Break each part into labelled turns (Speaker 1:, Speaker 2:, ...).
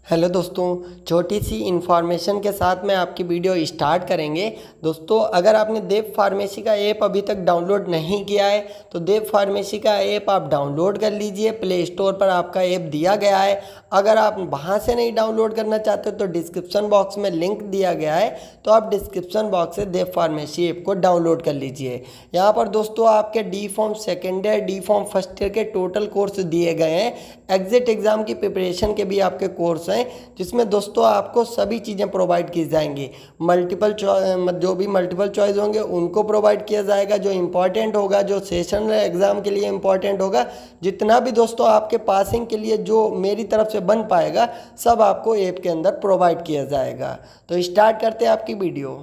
Speaker 1: Hello दोस्तों, छोटी सी information के साथ में आपकी वीडियो स्टार्ट करेंगे। दोस्तों, अगर आपने देव फार्मेसी का ऐप अभी तक डाउनलोड नहीं किया है तो देव फार्मेसी का ऐप आप डाउनलोड कर लीजिए। प्ले स्टोर पर आपका ऐप दिया गया है। अगर आप वहां से नहीं डाउनलोड करना चाहते तो डिस्क्रिप्शन बॉक्स में लिंक दिया गया है, तो आप डिस्क्रिप्शन बॉक्स से देव फार्मेसी ऐप को डाउनलोड कर लीजिए। यहाँ पर दोस्तों आपके D form second year, D form first year के टोटल कोर्स दिए गए हैं। एग्जिट एग्ज़ाम की प्रिपरेशन के भी आपके कोर्स हैं, जिसमें दोस्तों आपको सभी चीज़ें प्रोवाइड की जाएंगी। जो भी मल्टीपल चॉइस होंगे उनको प्रोवाइड किया जाएगा, जो इम्पोर्टेंट होगा, जो सेशन एग्ज़ाम के लिए इम्पोर्टेंट होगा, जितना भी दोस्तों आपके पासिंग के लिए जो मेरी तरफ से बन पाएगा सब आपको ऐप के अंदर प्रोवाइड किया जाएगा। तो स्टार्ट करते हैं आपकी वीडियो।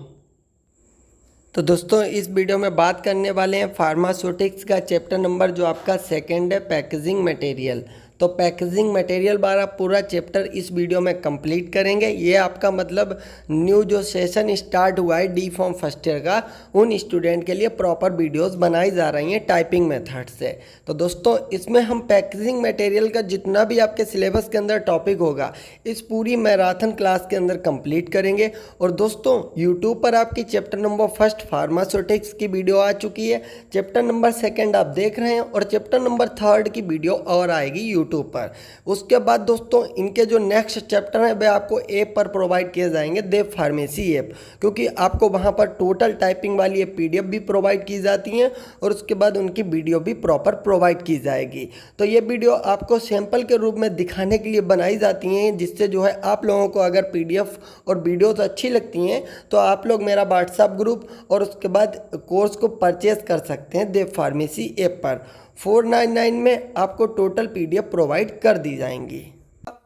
Speaker 1: तो दोस्तों, इस वीडियो में बात करने वाले हैं फार्मास्यूटिक्स का चैप्टर नंबर जो आपका सेकंड है, पैकेजिंग मटेरियल। तो पैकेजिंग मटेरियल बारा पूरा चैप्टर इस वीडियो में कंप्लीट करेंगे। ये आपका मतलब न्यू जो सेशन स्टार्ट हुआ है डी फॉर्म फर्स्ट ईयर का, उन स्टूडेंट के लिए प्रॉपर वीडियोस बनाई जा रही हैं टाइपिंग मेथड से। तो दोस्तों, इसमें हम पैकेजिंग मटेरियल का जितना भी आपके सिलेबस के अंदर टॉपिक होगा इस पूरी मैराथन क्लास के अंदर कंप्लीट करेंगे। और दोस्तों, यूट्यूब पर आपकी चैप्टर नंबर फर्स्ट फार्मास्यूटिक्स की वीडियो आ चुकी है, चैप्टर नंबर सेकेंड आप देख रहे हैं और चैप्टर नंबर थर्ड की वीडियो और आएगी यूट्यूब पर। उसके बाद दोस्तों, इनके जो नेक्स्ट चैप्टर हैं वे आपको ऐप पर प्रोवाइड किए जाएंगे, देव फार्मेसी ऐप, क्योंकि आपको वहां पर टोटल टाइपिंग वाली पीडीएफ भी प्रोवाइड की जाती हैं और उसके बाद उनकी वीडियो भी प्रॉपर प्रोवाइड की जाएगी। तो ये वीडियो आपको सैंपल के रूप में दिखाने के लिए बनाई जाती हैं, जिससे जो है आप लोगों को अगर पीडीएफ और वीडियोस अच्छी लगती हैं तो आप लोग मेरा व्हाट्सएप ग्रुप और उसके बाद कोर्स को परचेज कर सकते हैं देव फार्मेसी ऐप पर। 499 में आपको टोटल पीडीएफ प्रोवाइड कर दी जाएंगी।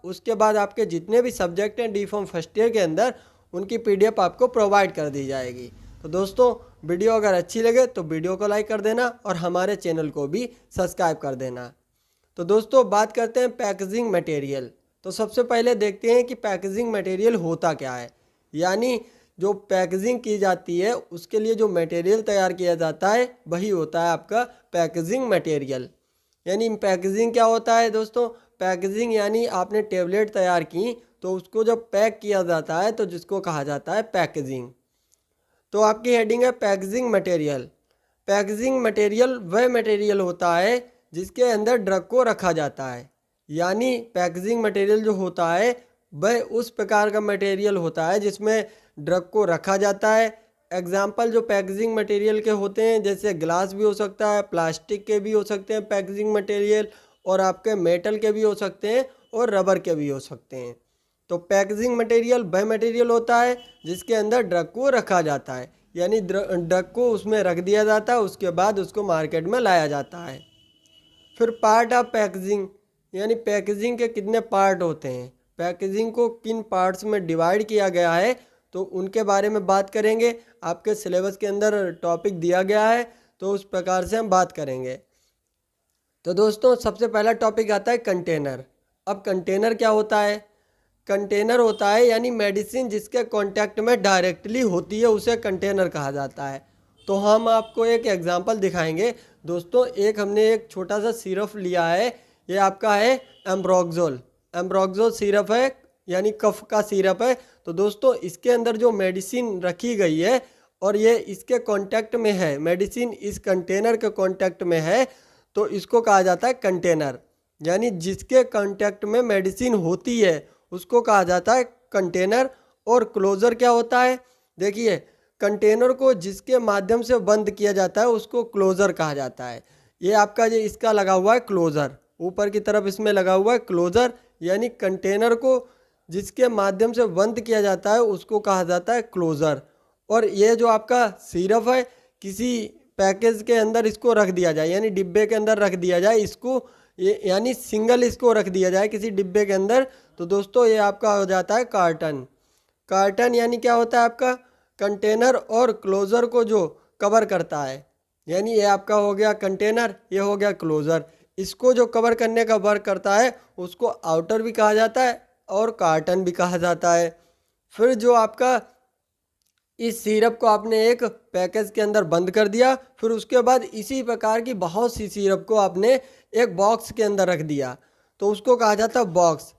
Speaker 1: उसके बाद आपके जितने भी सब्जेक्ट हैं डी फॉर्म फर्स्ट ईयर के अंदर, उनकी पीडीएफ आपको प्रोवाइड कर दी जाएगी। तो दोस्तों, वीडियो अगर अच्छी लगे तो वीडियो को लाइक कर देना और हमारे चैनल को भी सब्सक्राइब कर देना। तो दोस्तों, बात करते हैं पैकेजिंग मटेरियल। तो सबसे पहले देखते हैं कि पैकेजिंग मटेरियल होता क्या है। यानी जो पैकेजिंग की जाती है उसके लिए जो मटेरियल तैयार किया जाता है वही होता है आपका पैकेजिंग मटेरियल। यानी पैकेजिंग क्या होता है दोस्तों? पैकेजिंग यानी आपने टेबलेट तैयार की तो उसको जब पैक किया जाता है तो जिसको कहा जाता है पैकेजिंग। तो आपकी हेडिंग है पैकेजिंग मटेरियल। पैकेजिंग मटेरियल वह मटेरियल होता है जिसके अंदर ड्रग को रखा जाता है। यानी पैकेजिंग मटेरियल जो होता है वह उस प्रकार का मटेरियल होता है जिसमें ड्रग को रखा जाता है। एग्जाम्पल जो पैकेजिंग मटेरियल के होते हैं, जैसे ग्लास भी हो सकता है, प्लास्टिक के भी हो सकते हैं पैकेजिंग मटेरियल, और आपके मेटल के भी हो सकते हैं और रबर के भी हो सकते हैं। तो पैकेजिंग मटेरियल वह मटेरियल होता है जिसके अंदर ड्रग को रखा जाता है। यानी ड्रग को उसमें रख दिया जाता है, उसके बाद उसको मार्केट में लाया जाता है। फिर पार्ट ऑफ पैकेजिंग, यानी पैकेजिंग के कितने पार्ट होते हैं, पैकेजिंग को किन पार्ट्स में डिवाइड किया गया है, तो उनके बारे में बात करेंगे। आपके सिलेबस के अंदर टॉपिक दिया गया है तो उस प्रकार से हम बात करेंगे। तो दोस्तों, सबसे पहला टॉपिक आता है कंटेनर। अब कंटेनर क्या होता है? कंटेनर होता है यानी मेडिसिन जिसके कांटेक्ट में डायरेक्टली होती है उसे कंटेनर कहा जाता है। तो हम आपको एक एग्जांपल दिखाएंगे। दोस्तों, हमने एक छोटा सा सिरप लिया है, ये आपका है एम्ब्रोक्सोल। एम्ब्रोक्सोल सिरप है, यानी कफ का सिरप है। तो दोस्तों, इसके अंदर जो मेडिसिन रखी गई है और ये इसके कांटेक्ट में है, मेडिसिन इस कंटेनर के कांटेक्ट में है, तो इसको कहा जाता है कंटेनर। यानी जिसके कांटेक्ट में मेडिसिन होती है उसको कहा जाता है कंटेनर। और क्लोजर क्या होता है? देखिए, कंटेनर को जिसके माध्यम से बंद किया जाता है उसको क्लोजर कहा जाता है। ये आपका जो इसका लगा हुआ है क्लोजर, ऊपर की तरफ इसमें लगा हुआ है क्लोजर, यानी कंटेनर को जिसके माध्यम से बंद किया जाता है उसको कहा जाता है क्लोजर। और ये जो आपका सिरप है, किसी पैकेज के अंदर इसको रख दिया जाए, यानी डिब्बे के अंदर रख दिया जाए इसको, यानी सिंगल इसको रख दिया जाए किसी डिब्बे के अंदर, तो दोस्तों ये आपका हो जाता है कार्टन। कार्टन यानी क्या होता है आपका? कंटेनर और क्लोजर को जो कवर करता है। यानी ये आपका हो गया कंटेनर, ये हो गया क्लोजर। इसको जो कवर करने का वर्क करता है उसको आउटर भी कहा जाता है और कार्टन भी कहा जाता है। फिर जो आपका इस सिरप को आपने एक पैकेज के अंदर बंद कर दिया, फिर उसके बाद इसी प्रकार की बहुत सी सिरप को आपने एक बॉक्स के अंदर रख दिया, तो उसको कहा जाता है बॉक्स।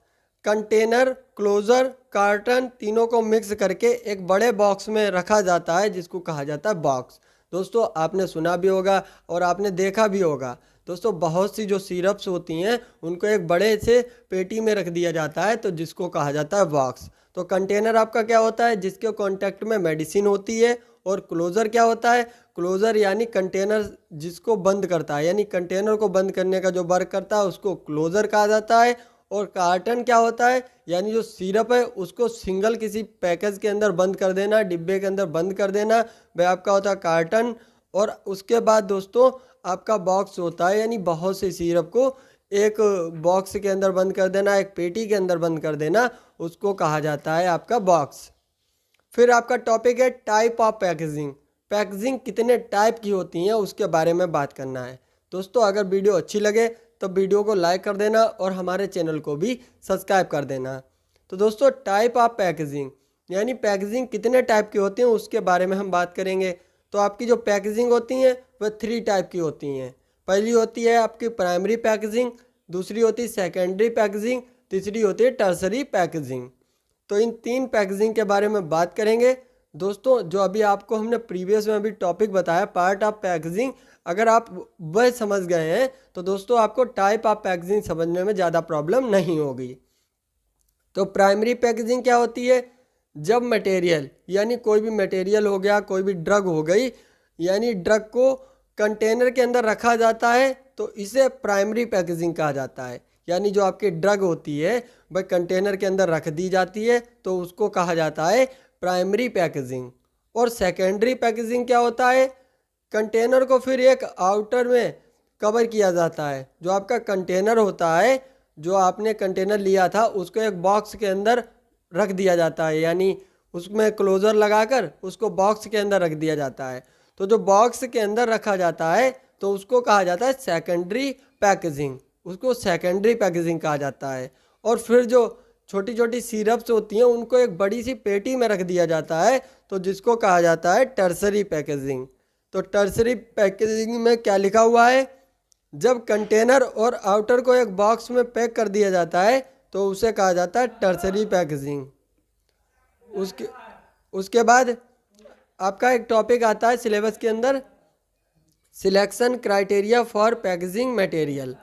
Speaker 1: कंटेनर, क्लोज़र, कार्टन तीनों को मिक्स करके एक बड़े बॉक्स में रखा जाता है जिसको कहा जाता है बॉक्स। दोस्तों आपने सुना भी होगा और आपने देखा भी होगा। दोस्तों बहुत सी जो सिरप्स होती हैं उनको एक बड़े से पेटी में रख दिया जाता है तो जिसको कहा जाता है बॉक्स। तो कंटेनर आपका क्या होता है, जिसके कॉन्टेक्ट में मेडिसिन होती है। और क्लोज़र क्या होता है, क्लोज़र यानी कंटेनर जिसको बंद करता है, यानी कंटेनर को बंद करने का जो वर्क करता है उसको क्लोज़र कहा जाता है। और कार्टन क्या होता है, यानी जो सिरप है उसको सिंगल किसी पैकेज के अंदर बंद कर देना, डिब्बे के अंदर बंद कर देना, वह आपका होता है कार्टन। और उसके बाद दोस्तों आपका बॉक्स होता है, यानी बहुत से सिरप को एक बॉक्स के अंदर बंद कर देना, एक पेटी के अंदर बंद कर देना, उसको कहा जाता है आपका बॉक्स। फिर आपका टॉपिक है टाइप ऑफ पैकेजिंग। पैकेजिंग कितने टाइप की होती हैं उसके बारे में बात करना है। दोस्तों अगर वीडियो अच्छी लगे तो वीडियो को लाइक कर देना और हमारे चैनल को भी सब्सक्राइब कर देना। तो दोस्तों टाइप ऑफ पैकेजिंग यानी पैकेजिंग कितने टाइप की होती हैं उसके बारे में हम बात करेंगे। तो आपकी जो पैकेजिंग होती हैं वह 3 टाइप की होती हैं। पहली होती है आपकी प्राइमरी पैकेजिंग, दूसरी होती है सेकेंडरी पैकेजिंग, तीसरी होती है टर्सरी पैकेजिंग। तो इन 3 पैकेजिंग के बारे में बात करेंगे। दोस्तों जो अभी आपको हमने प्रीवियस में अभी टॉपिक बताया पार्ट ऑफ पैकेजिंग, अगर आप वह समझ गए हैं तो दोस्तों आपको टाइप ऑफ पैकेजिंग समझने में ज़्यादा प्रॉब्लम नहीं होगी। तो प्राइमरी पैकेजिंग क्या होती है, जब मटेरियल यानी कोई भी मटेरियल हो गया, कोई भी ड्रग हो गई, यानी ड्रग को कंटेनर के अंदर रखा जाता है तो इसे प्राइमरी पैकेजिंग कहा जाता है। यानी जो आपकी ड्रग होती है वह कंटेनर के अंदर रख दी जाती है तो उसको कहा जाता है प्राइमरी पैकेजिंग। और सेकेंडरी पैकेजिंग क्या होता है, कंटेनर को फिर एक आउटर में कवर किया जाता है। जो आपका कंटेनर होता है, जो आपने कंटेनर लिया था उसको एक बॉक्स के अंदर रख दिया जाता है, यानी उसमें क्लोज़र लगाकर उसको बॉक्स के अंदर रख दिया जाता है। तो जो बॉक्स के अंदर रखा जाता है तो उसको कहा जाता है सेकेंडरी पैकेजिंग, उसको सेकेंडरी पैकेजिंग कहा जाता है। और फिर जो छोटी छोटी सिरप्स होती हैं उनको एक बड़ी सी पेटी में रख दिया जाता है तो जिसको कहा जाता है टर्सरी पैकेजिंग। तो टर्सरी पैकेजिंग में क्या लिखा हुआ है, जब कंटेनर और आउटर को एक बॉक्स में पैक कर दिया जाता है तो उसे कहा जाता है टर्सरी पैकेजिंग। उसके बाद आपका एक टॉपिक आता है सिलेबस के अंदर, selection criteria for packaging material.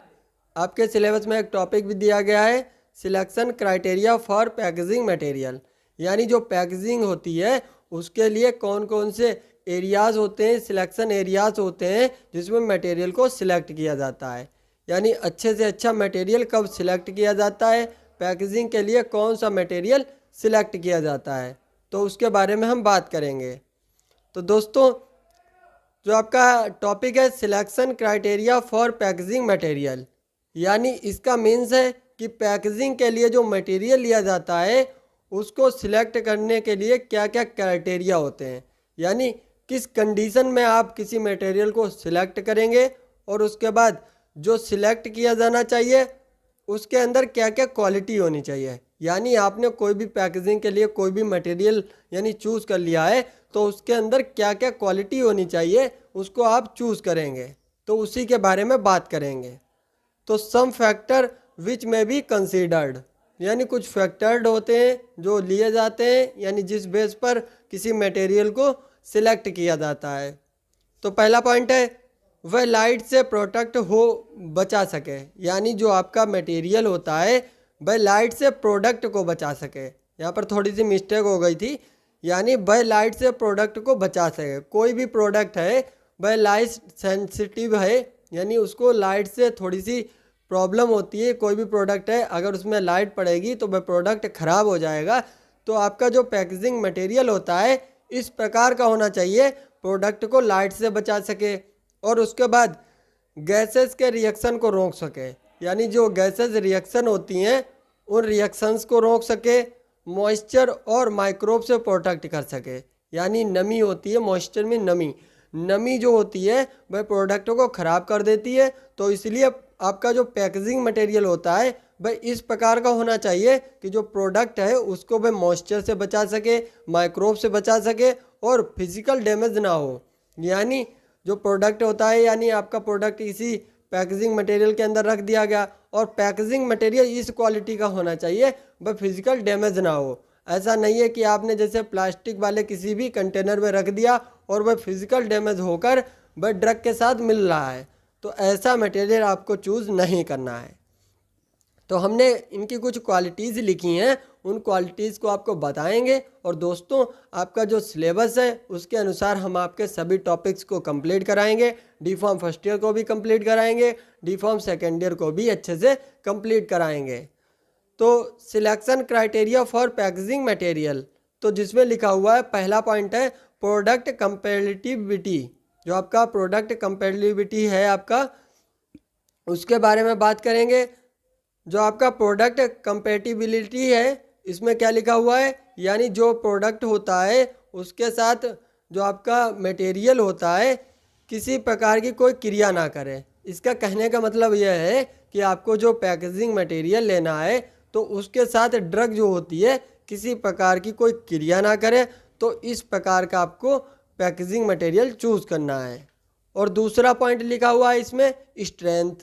Speaker 1: आपके सिलेबस में एक टॉपिक भी दिया गया है selection criteria for packaging material, यानी जो पैकेजिंग होती है उसके लिए कौन कौन से एरियाज़ होते हैं, सिलेक्शन एरियाज़ होते हैं जिसमें मटेरियल को सिलेक्ट किया जाता है। यानी अच्छे से अच्छा मटेरियल कब सिलेक्ट किया जाता है, पैकेजिंग के लिए कौन सा मटेरियल सिलेक्ट किया जाता है, तो उसके बारे में हम बात करेंगे। तो दोस्तों जो आपका टॉपिक है selection criteria for packaging material, यानी इसका मीन्स है कि पैकेजिंग के लिए जो मटेरियल लिया जाता है उसको सिलेक्ट करने के लिए क्या क्या क्राइटेरिया होते हैं, यानी किस कंडीशन में आप किसी मटेरियल को सिलेक्ट करेंगे और उसके बाद जो सिलेक्ट किया जाना चाहिए उसके अंदर क्या क्या क्वालिटी होनी चाहिए। यानी आपने कोई भी पैकेजिंग के लिए कोई भी मटेरियल यानी चूज़ कर लिया है तो उसके अंदर क्या क्या क्वालिटी होनी चाहिए उसको आप चूज़ करेंगे, तो उसी के बारे में बात करेंगे। तो सम फैक्टर विच में बी कंसीडर्ड, यानी कुछ फैक्टर्ड होते हैं जो लिए जाते हैं, यानी जिस बेस पर किसी मटेरियल को सिलेक्ट किया जाता है। तो पहला पॉइंट है वह लाइट से प्रोटेक्ट हो बचा सके, यानी जो आपका मटेरियल होता है वह लाइट से प्रोडक्ट को बचा सके। यहाँ पर थोड़ी सी मिस्टेक हो गई थी, यानी वह लाइट से प्रोडक्ट को बचा सके। कोई भी प्रोडक्ट है वह लाइट सेंसिटिव है, यानी उसको लाइट से थोड़ी सी प्रॉब्लम होती है। कोई भी प्रोडक्ट है अगर उसमें लाइट पड़ेगी तो वह प्रोडक्ट ख़राब हो जाएगा। तो आपका जो पैकेजिंग मटेरियल होता है इस प्रकार का होना चाहिए प्रोडक्ट को लाइट से बचा सके और उसके बाद गैसेस के रिएक्शन को रोक सके, यानी जो गैसेस रिएक्शन होती हैं उन रिएक्शंस को रोक सके, मॉइस्चर और माइक्रोब से प्रोटेक्ट कर सके। यानी नमी होती है, मॉइस्चर में नमी जो होती है वह प्रोडक्ट को ख़राब कर देती है। तो इसलिए आपका जो पैकेजिंग मटेरियल होता है वह इस प्रकार का होना चाहिए कि जो प्रोडक्ट है उसको वह मॉइस्चर से बचा सके, माइक्रोब से बचा सके और फिजिकल डैमेज ना हो। यानी जो प्रोडक्ट होता है, यानी आपका प्रोडक्ट इसी पैकेजिंग मटेरियल के अंदर रख दिया गया और पैकेजिंग मटेरियल इस क्वालिटी का होना चाहिए वह फिजिकल डैमेज ना हो। ऐसा नहीं है कि आपने जैसे प्लास्टिक वाले किसी भी कंटेनर में रख दिया और वह फिजिकल डैमेज होकर वह ड्रग के साथ मिल रहा है, तो ऐसा मटेरियल आपको चूज़ नहीं करना है। तो हमने इनकी कुछ क्वालिटीज़ लिखी हैं, उन क्वालिटीज़ को आपको बताएंगे। और दोस्तों, आपका जो सिलेबस है उसके अनुसार हम आपके सभी टॉपिक्स को कंप्लीट कराएंगे। डी फॉर्म फर्स्ट ईयर को भी कंप्लीट कराएंगे, डी फॉर्म सेकेंड ईयर को भी अच्छे से कंप्लीट कराएंगे। तो selection criteria for packaging material, तो जिसमें लिखा हुआ है पहला पॉइंट है प्रोडक्ट कंपेटिबिलिटी। जो आपका प्रोडक्ट कंपेटिबिलिटी है आपका, उसके बारे में बात करेंगे। जो आपका प्रोडक्ट कंपेटिबिलिटी है इसमें क्या लिखा हुआ है, यानी जो प्रोडक्ट होता है उसके साथ जो आपका मटेरियल होता है किसी प्रकार की कोई क्रिया ना करे। इसका कहने का मतलब यह है कि आपको जो पैकेजिंग मटेरियल लेना है तो उसके साथ ड्रग जो होती है किसी प्रकार की कोई क्रिया ना करे, तो इस प्रकार का आपको पैकेजिंग मटेरियल चूज़ करना है। और दूसरा पॉइंट लिखा हुआ है इसमें स्ट्रेंथ,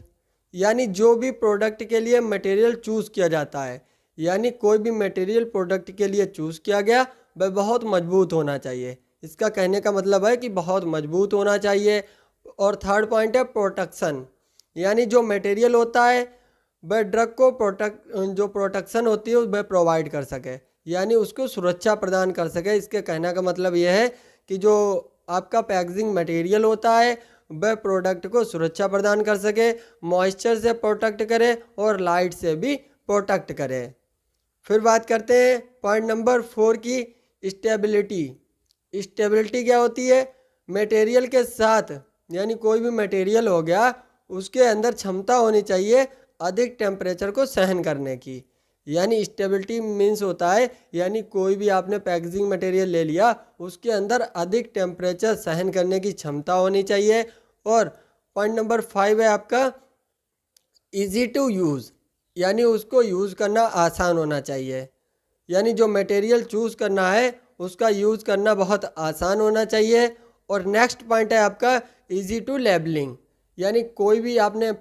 Speaker 1: यानी जो भी प्रोडक्ट के लिए मटेरियल चूज़ किया जाता है, यानी कोई भी मटेरियल प्रोडक्ट के लिए चूज़ किया गया वह बहुत मजबूत होना चाहिए। इसका कहने का मतलब है कि बहुत मजबूत होना चाहिए। और थर्ड पॉइंट है प्रोटेक्शन, यानी जो मटेरियल होता है वह ड्रग को जो प्रोटेक्शन होती है वह प्रोवाइड कर सके, यानी उसको सुरक्षा प्रदान कर सके। इसके कहने का मतलब यह है कि जो आपका पैकेजिंग मटेरियल होता है वह प्रोडक्ट को सुरक्षा प्रदान कर सके, मॉइस्चर से प्रोटेक्ट करे और लाइट से भी प्रोटेक्ट करे। फिर बात करते हैं पॉइंट नंबर 4 की, स्टेबिलिटी। स्टेबिलिटी क्या होती है, मटेरियल के साथ, यानी कोई भी मटेरियल हो गया उसके अंदर क्षमता होनी चाहिए अधिक टेम्परेचर को सहन करने की। यानी स्टेबिलिटी मीन्स होता है, यानी कोई भी आपने पैकेजिंग मटेरियल ले लिया उसके अंदर अधिक टेम्परेचर सहन करने की क्षमता होनी चाहिए। और पॉइंट नंबर 5 है आपका इजी टू यूज़, यानी उसको यूज़ करना आसान होना चाहिए। यानी जो मटेरियल चूज़ करना है उसका यूज़ करना बहुत आसान होना चाहिए। और नेक्स्ट पॉइंट है आपका इजी टू लेबलिंग, यानी कोई भी आपने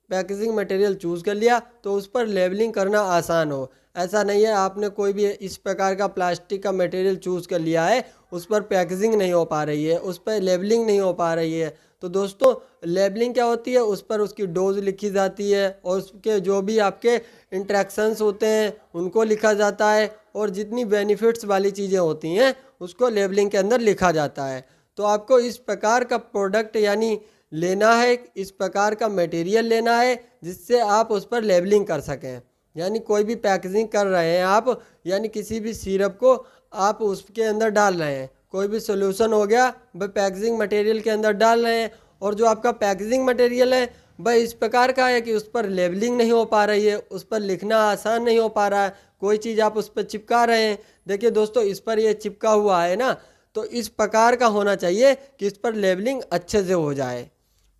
Speaker 1: पैकेजिंग मटेरियल चूज़ कर लिया तो उस पर लेबलिंग करना आसान हो। ऐसा नहीं है आपने कोई भी इस प्रकार का प्लास्टिक का मटेरियल चूज़ कर लिया है उस पर पैकेजिंग नहीं हो पा रही है, उस पर लेबलिंग नहीं हो पा रही है। तो दोस्तों, लेबलिंग क्या होती है, उस पर उसकी डोज लिखी जाती है और उसके जो भी आपके इंट्रैक्शंस होते हैं उनको लिखा जाता है, और जितनी बेनिफिट्स वाली चीज़ें होती हैं उसको लेबलिंग के अंदर लिखा जाता है। तो आपको इस प्रकार का प्रोडक्ट यानी लेना है, इस प्रकार का मटेरियल लेना है जिससे आप उस पर लेबलिंग कर सकें। यानी कोई भी पैकेजिंग कर रहे हैं आप, यानी किसी भी सिरप को आप उसके अंदर डाल रहे हैं, कोई भी सोल्यूशन हो गया वह पैकेजिंग मटेरियल के अंदर डाल रहे हैं, और जो आपका पैकेजिंग मटेरियल है वह इस प्रकार का है कि उस पर लेबलिंग नहीं हो पा रही है, उस पर लिखना आसान नहीं हो पा रहा है, कोई चीज़ आप उस पर चिपका रहे हैं। देखिए दोस्तों, इस पर ये चिपका हुआ है ना, तो इस प्रकार का होना चाहिए कि इस पर लेबलिंग अच्छे से हो जाए।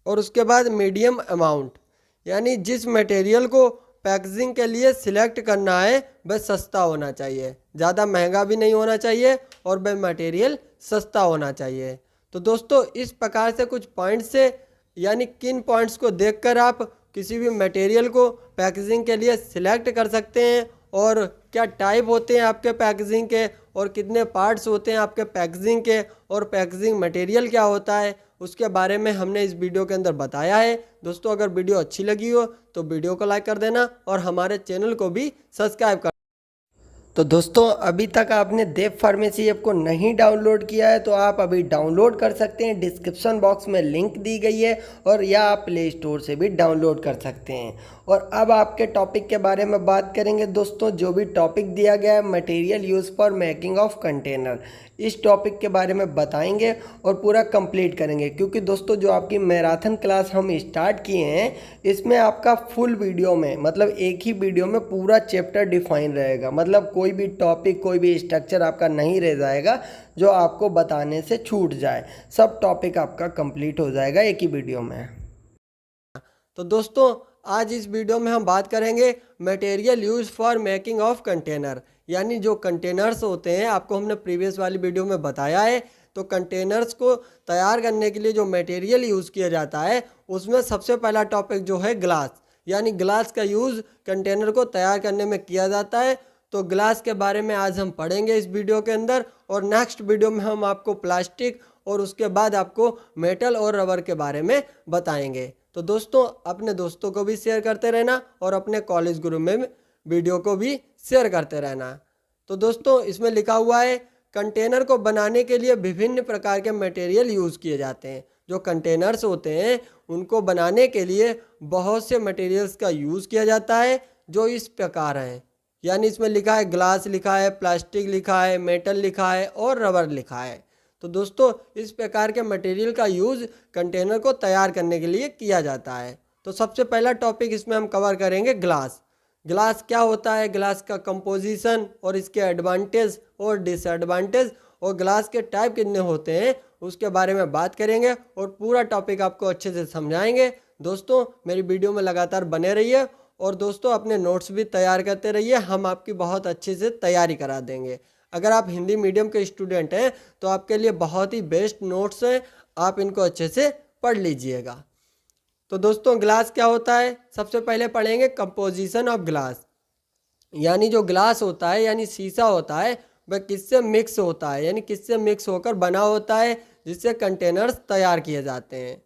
Speaker 1: और उसके बाद मीडियम अमाउंट, यानी जिस मटेरियल को पैकेजिंग के लिए सिलेक्ट करना है वह सस्ता होना चाहिए, ज़्यादा महंगा भी नहीं होना चाहिए और वह मटेरियल सस्ता होना चाहिए। तो दोस्तों, इस प्रकार से कुछ पॉइंट्स से, यानी किन पॉइंट्स को देखकर आप किसी भी मटेरियल को पैकेजिंग के लिए सिलेक्ट कर सकते हैं, और क्या टाइप होते हैं आपके पैकेजिंग के, और कितने पार्ट्स होते हैं आपके पैकेजिंग के, और पैकेजिंग मटेरियल क्या होता है, उसके बारे में हमने इस वीडियो के अंदर बताया है। दोस्तों, अगर वीडियो अच्छी लगी हो तो वीडियो को लाइक कर देना और हमारे चैनल को भी सब्सक्राइब कर। तो दोस्तों, अभी तक आपने देव फार्मेसी ऐप को नहीं डाउनलोड किया है तो आप अभी डाउनलोड कर सकते हैं। डिस्क्रिप्शन बॉक्स में लिंक दी गई है, और या आप प्ले स्टोर से भी डाउनलोड कर सकते हैं। और अब आपके टॉपिक के बारे में बात करेंगे। दोस्तों, जो भी टॉपिक दिया गया है material use for making of container, इस टॉपिक के बारे में बताएंगे और पूरा कंप्लीट करेंगे, क्योंकि दोस्तों जो आपकी मैराथन क्लास हम स्टार्ट किए हैं इसमें आपका फुल वीडियो में, मतलब एक ही वीडियो में पूरा चैप्टर डिफाइन रहेगा। मतलब कोई भी टॉपिक, कोई भी स्ट्रक्चर आपका नहीं रह जाएगा जो आपको बताने से छूट जाए। सब टॉपिक आपका कंप्लीट हो जाएगा एक ही वीडियो में। तो दोस्तों, आज इस वीडियो में हम बात करेंगे material use for making of container, यानी जो कंटेनर्स होते हैं, आपको हमने प्रीवियस वाली वीडियो में बताया है। तो कंटेनर्स को तैयार करने के लिए जो मटेरियल यूज़ किया जाता है उसमें सबसे पहला टॉपिक जो है ग्लास, यानी ग्लास का यूज़ कंटेनर को तैयार करने में किया जाता है। तो ग्लास के बारे में आज हम पढ़ेंगे इस वीडियो के अंदर, और नेक्स्ट वीडियो में हम आपको प्लास्टिक और उसके बाद आपको मेटल और रबर के बारे में बताएंगे। तो दोस्तों अपने दोस्तों को भी शेयर करते रहना और अपने कॉलेज ग्रुप में वीडियो को भी शेयर करते रहना। तो दोस्तों इसमें लिखा हुआ है कंटेनर को बनाने के लिए विभिन्न प्रकार के मटेरियल यूज़ किए जाते हैं। जो कंटेनर्स होते हैं उनको बनाने के लिए बहुत से मटेरियल्स का यूज़ किया जाता है, जो इस प्रकार हैं। यानी इसमें लिखा है ग्लास लिखा है, प्लास्टिक लिखा है, मेटल लिखा है और रबर लिखा है। तो दोस्तों इस प्रकार के मटेरियल का यूज़ कंटेनर को तैयार करने के लिए किया जाता है। तो सबसे पहला टॉपिक इसमें हम कवर करेंगे ग्लास। ग्लास क्या होता है, ग्लास का कंपोजिशन और इसके एडवांटेज और डिसएडवांटेज, और ग्लास के टाइप कितने होते हैं उसके बारे में बात करेंगे और पूरा टॉपिक आपको अच्छे से समझाएंगे। दोस्तों मेरी वीडियो में लगातार बने रहिए और दोस्तों अपने नोट्स भी तैयार करते रहिए, हम आपकी बहुत अच्छे से तैयारी करा देंगे। अगर आप हिंदी मीडियम के स्टूडेंट हैं तो आपके लिए बहुत ही बेस्ट नोट्स हैं, आप इनको अच्छे से पढ़ लीजिएगा। तो दोस्तों ग्लास क्या होता है, सबसे पहले पढ़ेंगे कंपोजिशन ऑफ ग्लास। यानी जो ग्लास होता है यानी शीशा होता है वह किससे मिक्स होता है, यानी किससे मिक्स होकर बना होता है जिससे कंटेनर्स तैयार किए जाते हैं।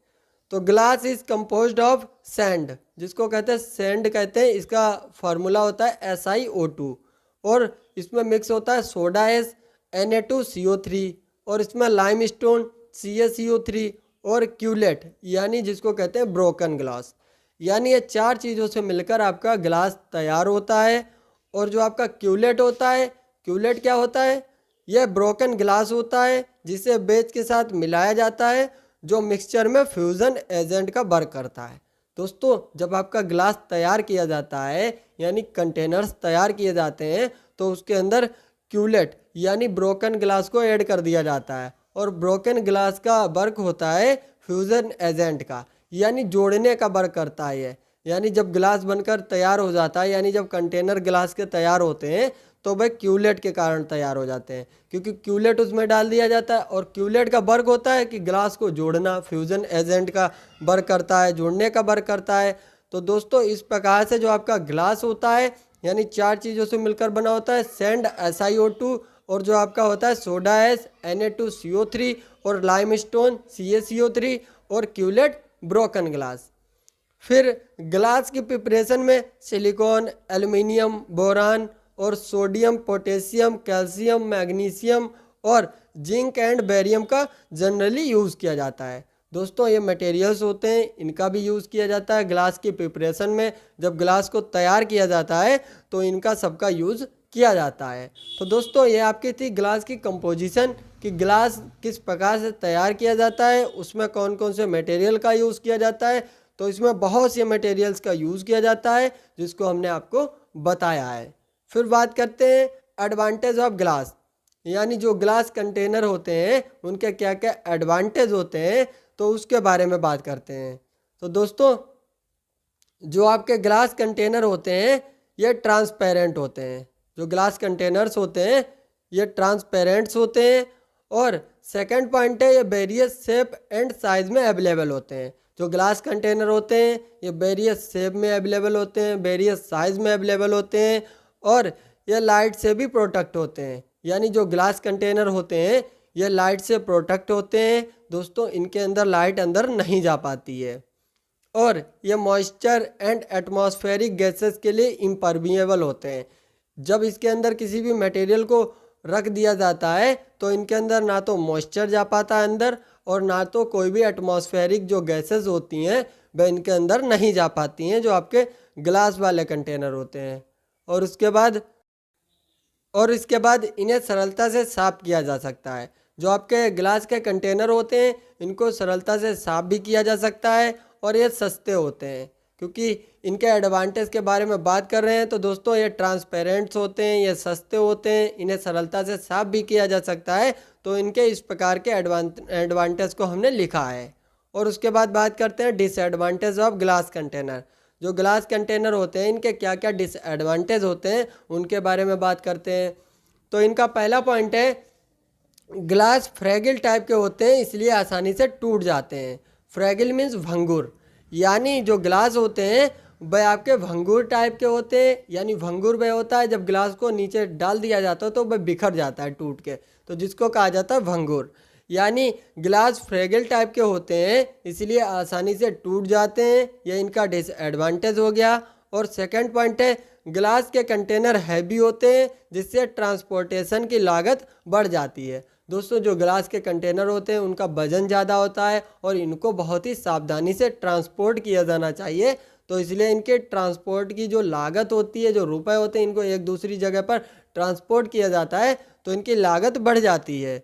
Speaker 1: तो glass is composed of sand, जिसको कहते हैं सैंड कहते हैं, इसका फार्मूला होता है SiO2, और इसमें मिक्स होता है सोडा एस Na2CO3, और इसमें लाइमस्टोन CaCO3 और क्यूलेट यानी जिसको कहते हैं ब्रोकन ग्लास। यानी ये चार चीज़ों से मिलकर आपका ग्लास तैयार होता है। और जो आपका क्यूलेट होता है, क्यूलेट क्या होता है, यह ब्रोकन ग्लास होता है जिसे बेज के साथ मिलाया जाता है, जो मिक्सचर में फ्यूज़न एजेंट का वर्क करता है। दोस्तों जब आपका ग्लास तैयार किया जाता है यानी कंटेनर्स तैयार किए जाते हैं तो उसके अंदर क्यूलेट यानी ब्रोकन ग्लास को ऐड कर दिया जाता है, और ब्रोकन ग्लास का वर्क होता है फ्यूज़न एजेंट का, यानी जोड़ने का वर्क करता है। यानी जब ग्लास बनकर तैयार हो जाता है, यानी जब कंटेनर ग्लास के तैयार होते हैं तो वह क्यूलेट के कारण तैयार हो जाते हैं, क्योंकि क्यूलेट उसमें डाल दिया जाता है, और क्यूलेट का वर्क होता है कि ग्लास को जोड़ना, फ्यूज़न एजेंट का वर्क करता है, जोड़ने का वर्क करता है। तो दोस्तों इस प्रकार से जो आपका ग्लास होता है यानी चार चीज़ों से मिलकर बना होता है, सैंड SiO2, और जो आपका होता है सोडा एस Na2CO3, और लाइमस्टोन CaCO3, और क्यूलेट ब्रोकन ग्लास। फिर ग्लास की प्रिपरेशन में सिलिकॉन, एल्युमिनियम, बोरान और सोडियम, पोटेशियम, कैल्शियम, मैग्नीशियम और जिंक एंड बेरियम का जनरली यूज़ किया जाता है। दोस्तों ये मटेरियल्स होते हैं, इनका भी यूज़ किया जाता है ग्लास की प्रिपरेशन में। जब ग्लास को तैयार किया जाता है तो इनका सबका यूज़ किया जाता है। तो दोस्तों ये आपकी थी ग्लास की कंपोजिशन, कि ग्लास किस प्रकार से तैयार किया जाता है, उसमें कौन कौन से मटेरियल का यूज़ किया जाता है। तो इसमें बहुत से मटेरियल्स का यूज़ किया जाता है जिसको हमने आपको बताया है। फिर बात करते हैं एडवांटेज ऑफ ग्लास, यानी जो ग्लास कंटेनर होते हैं उनके क्या क्या एडवांटेज होते हैं, तो उसके बारे में बात करते हैं। तो दोस्तों जो आपके ग्लास कंटेनर होते हैं ये ट्रांसपेरेंट होते हैं। जो ग्लास कंटेनर्स होते हैं ये ट्रांसपेरेंट्स होते हैं। और सेकंड पॉइंट है ये वेरियस शेप एंड साइज में अवेलेबल होते हैं। जो ग्लास कंटेनर होते हैं ये वेरियस शेप में अवेलेबल होते हैं, वेरियस साइज में अवेलेबल होते हैं, और ये लाइट से भी प्रोटेक्ट होते हैं। यानी जो ग्लास कंटेनर होते हैं ये लाइट से प्रोटेक्ट होते हैं। दोस्तों इनके अंदर लाइट अंदर नहीं जा पाती है, और ये मॉइस्चर एंड एटमॉस्फेरिक गैसेस के लिए इम्परमिएबल होते हैं। जब इसके अंदर किसी भी मटेरियल को रख दिया जाता है तो इनके अंदर ना तो मॉइस्चर जा पाता है अंदर, और ना तो कोई भी एटमॉस्फेरिक जो गैसेस होती हैं वह इनके अंदर नहीं जा पाती हैं, जो आपके ग्लास वाले कंटेनर होते हैं। और इसके बाद इन्हें सरलता से साफ़ किया जा सकता है। जो आपके ग्लास के कंटेनर होते हैं इनको सरलता से साफ़ भी किया जा सकता है, और ये सस्ते होते हैं। क्योंकि इनके एडवांटेज के बारे में बात कर रहे हैं तो दोस्तों ये ट्रांसपेरेंट्स होते हैं, ये सस्ते होते हैं, इन्हें सरलता से साफ़ भी किया जा सकता है। तो इनके इस प्रकार के एडवांटेज को हमने लिखा है। और उसके बाद बात करते हैं डिसएडवांटेज ऑफ ग्लास कंटेनर। जो ग्लास कंटेनर होते हैं इनके क्या क्या डिसएडवांटेज होते हैं उनके बारे में बात करते हैं। तो इनका पहला पॉइंट है ग्लास फ्रैगिल टाइप के होते हैं, इसलिए आसानी से टूट जाते हैं। फ्रैगिल मीन्स भंगुर, यानी जो ग्लास होते हैं वह आपके भंगूर टाइप के होते हैं, यानी भंगूर वह होता है जब गिलास को नीचे डाल दिया जाता है तो वह बिखर जाता है टूट के, तो जिसको कहा जाता है भंगूर। यानी गिलास फ्रेगल टाइप के होते हैं, इसलिए आसानी से टूट जाते हैं, यह इनका डिसएडवांटेज हो गया। और सेकंड पॉइंट है, गिलास के कंटेनर हैवी होते हैं, जिससे ट्रांसपोर्टेशन की लागत बढ़ जाती है। दोस्तों, जो गिलास के कंटेनर होते हैं उनका वजन ज़्यादा होता है और इनको बहुत ही सावधानी से ट्रांसपोर्ट किया जाना चाहिए, तो इसलिए इनके ट्रांसपोर्ट की जो लागत होती है, जो रुपए होते हैं, इनको एक दूसरी जगह पर ट्रांसपोर्ट किया जाता है तो इनकी लागत बढ़ जाती है।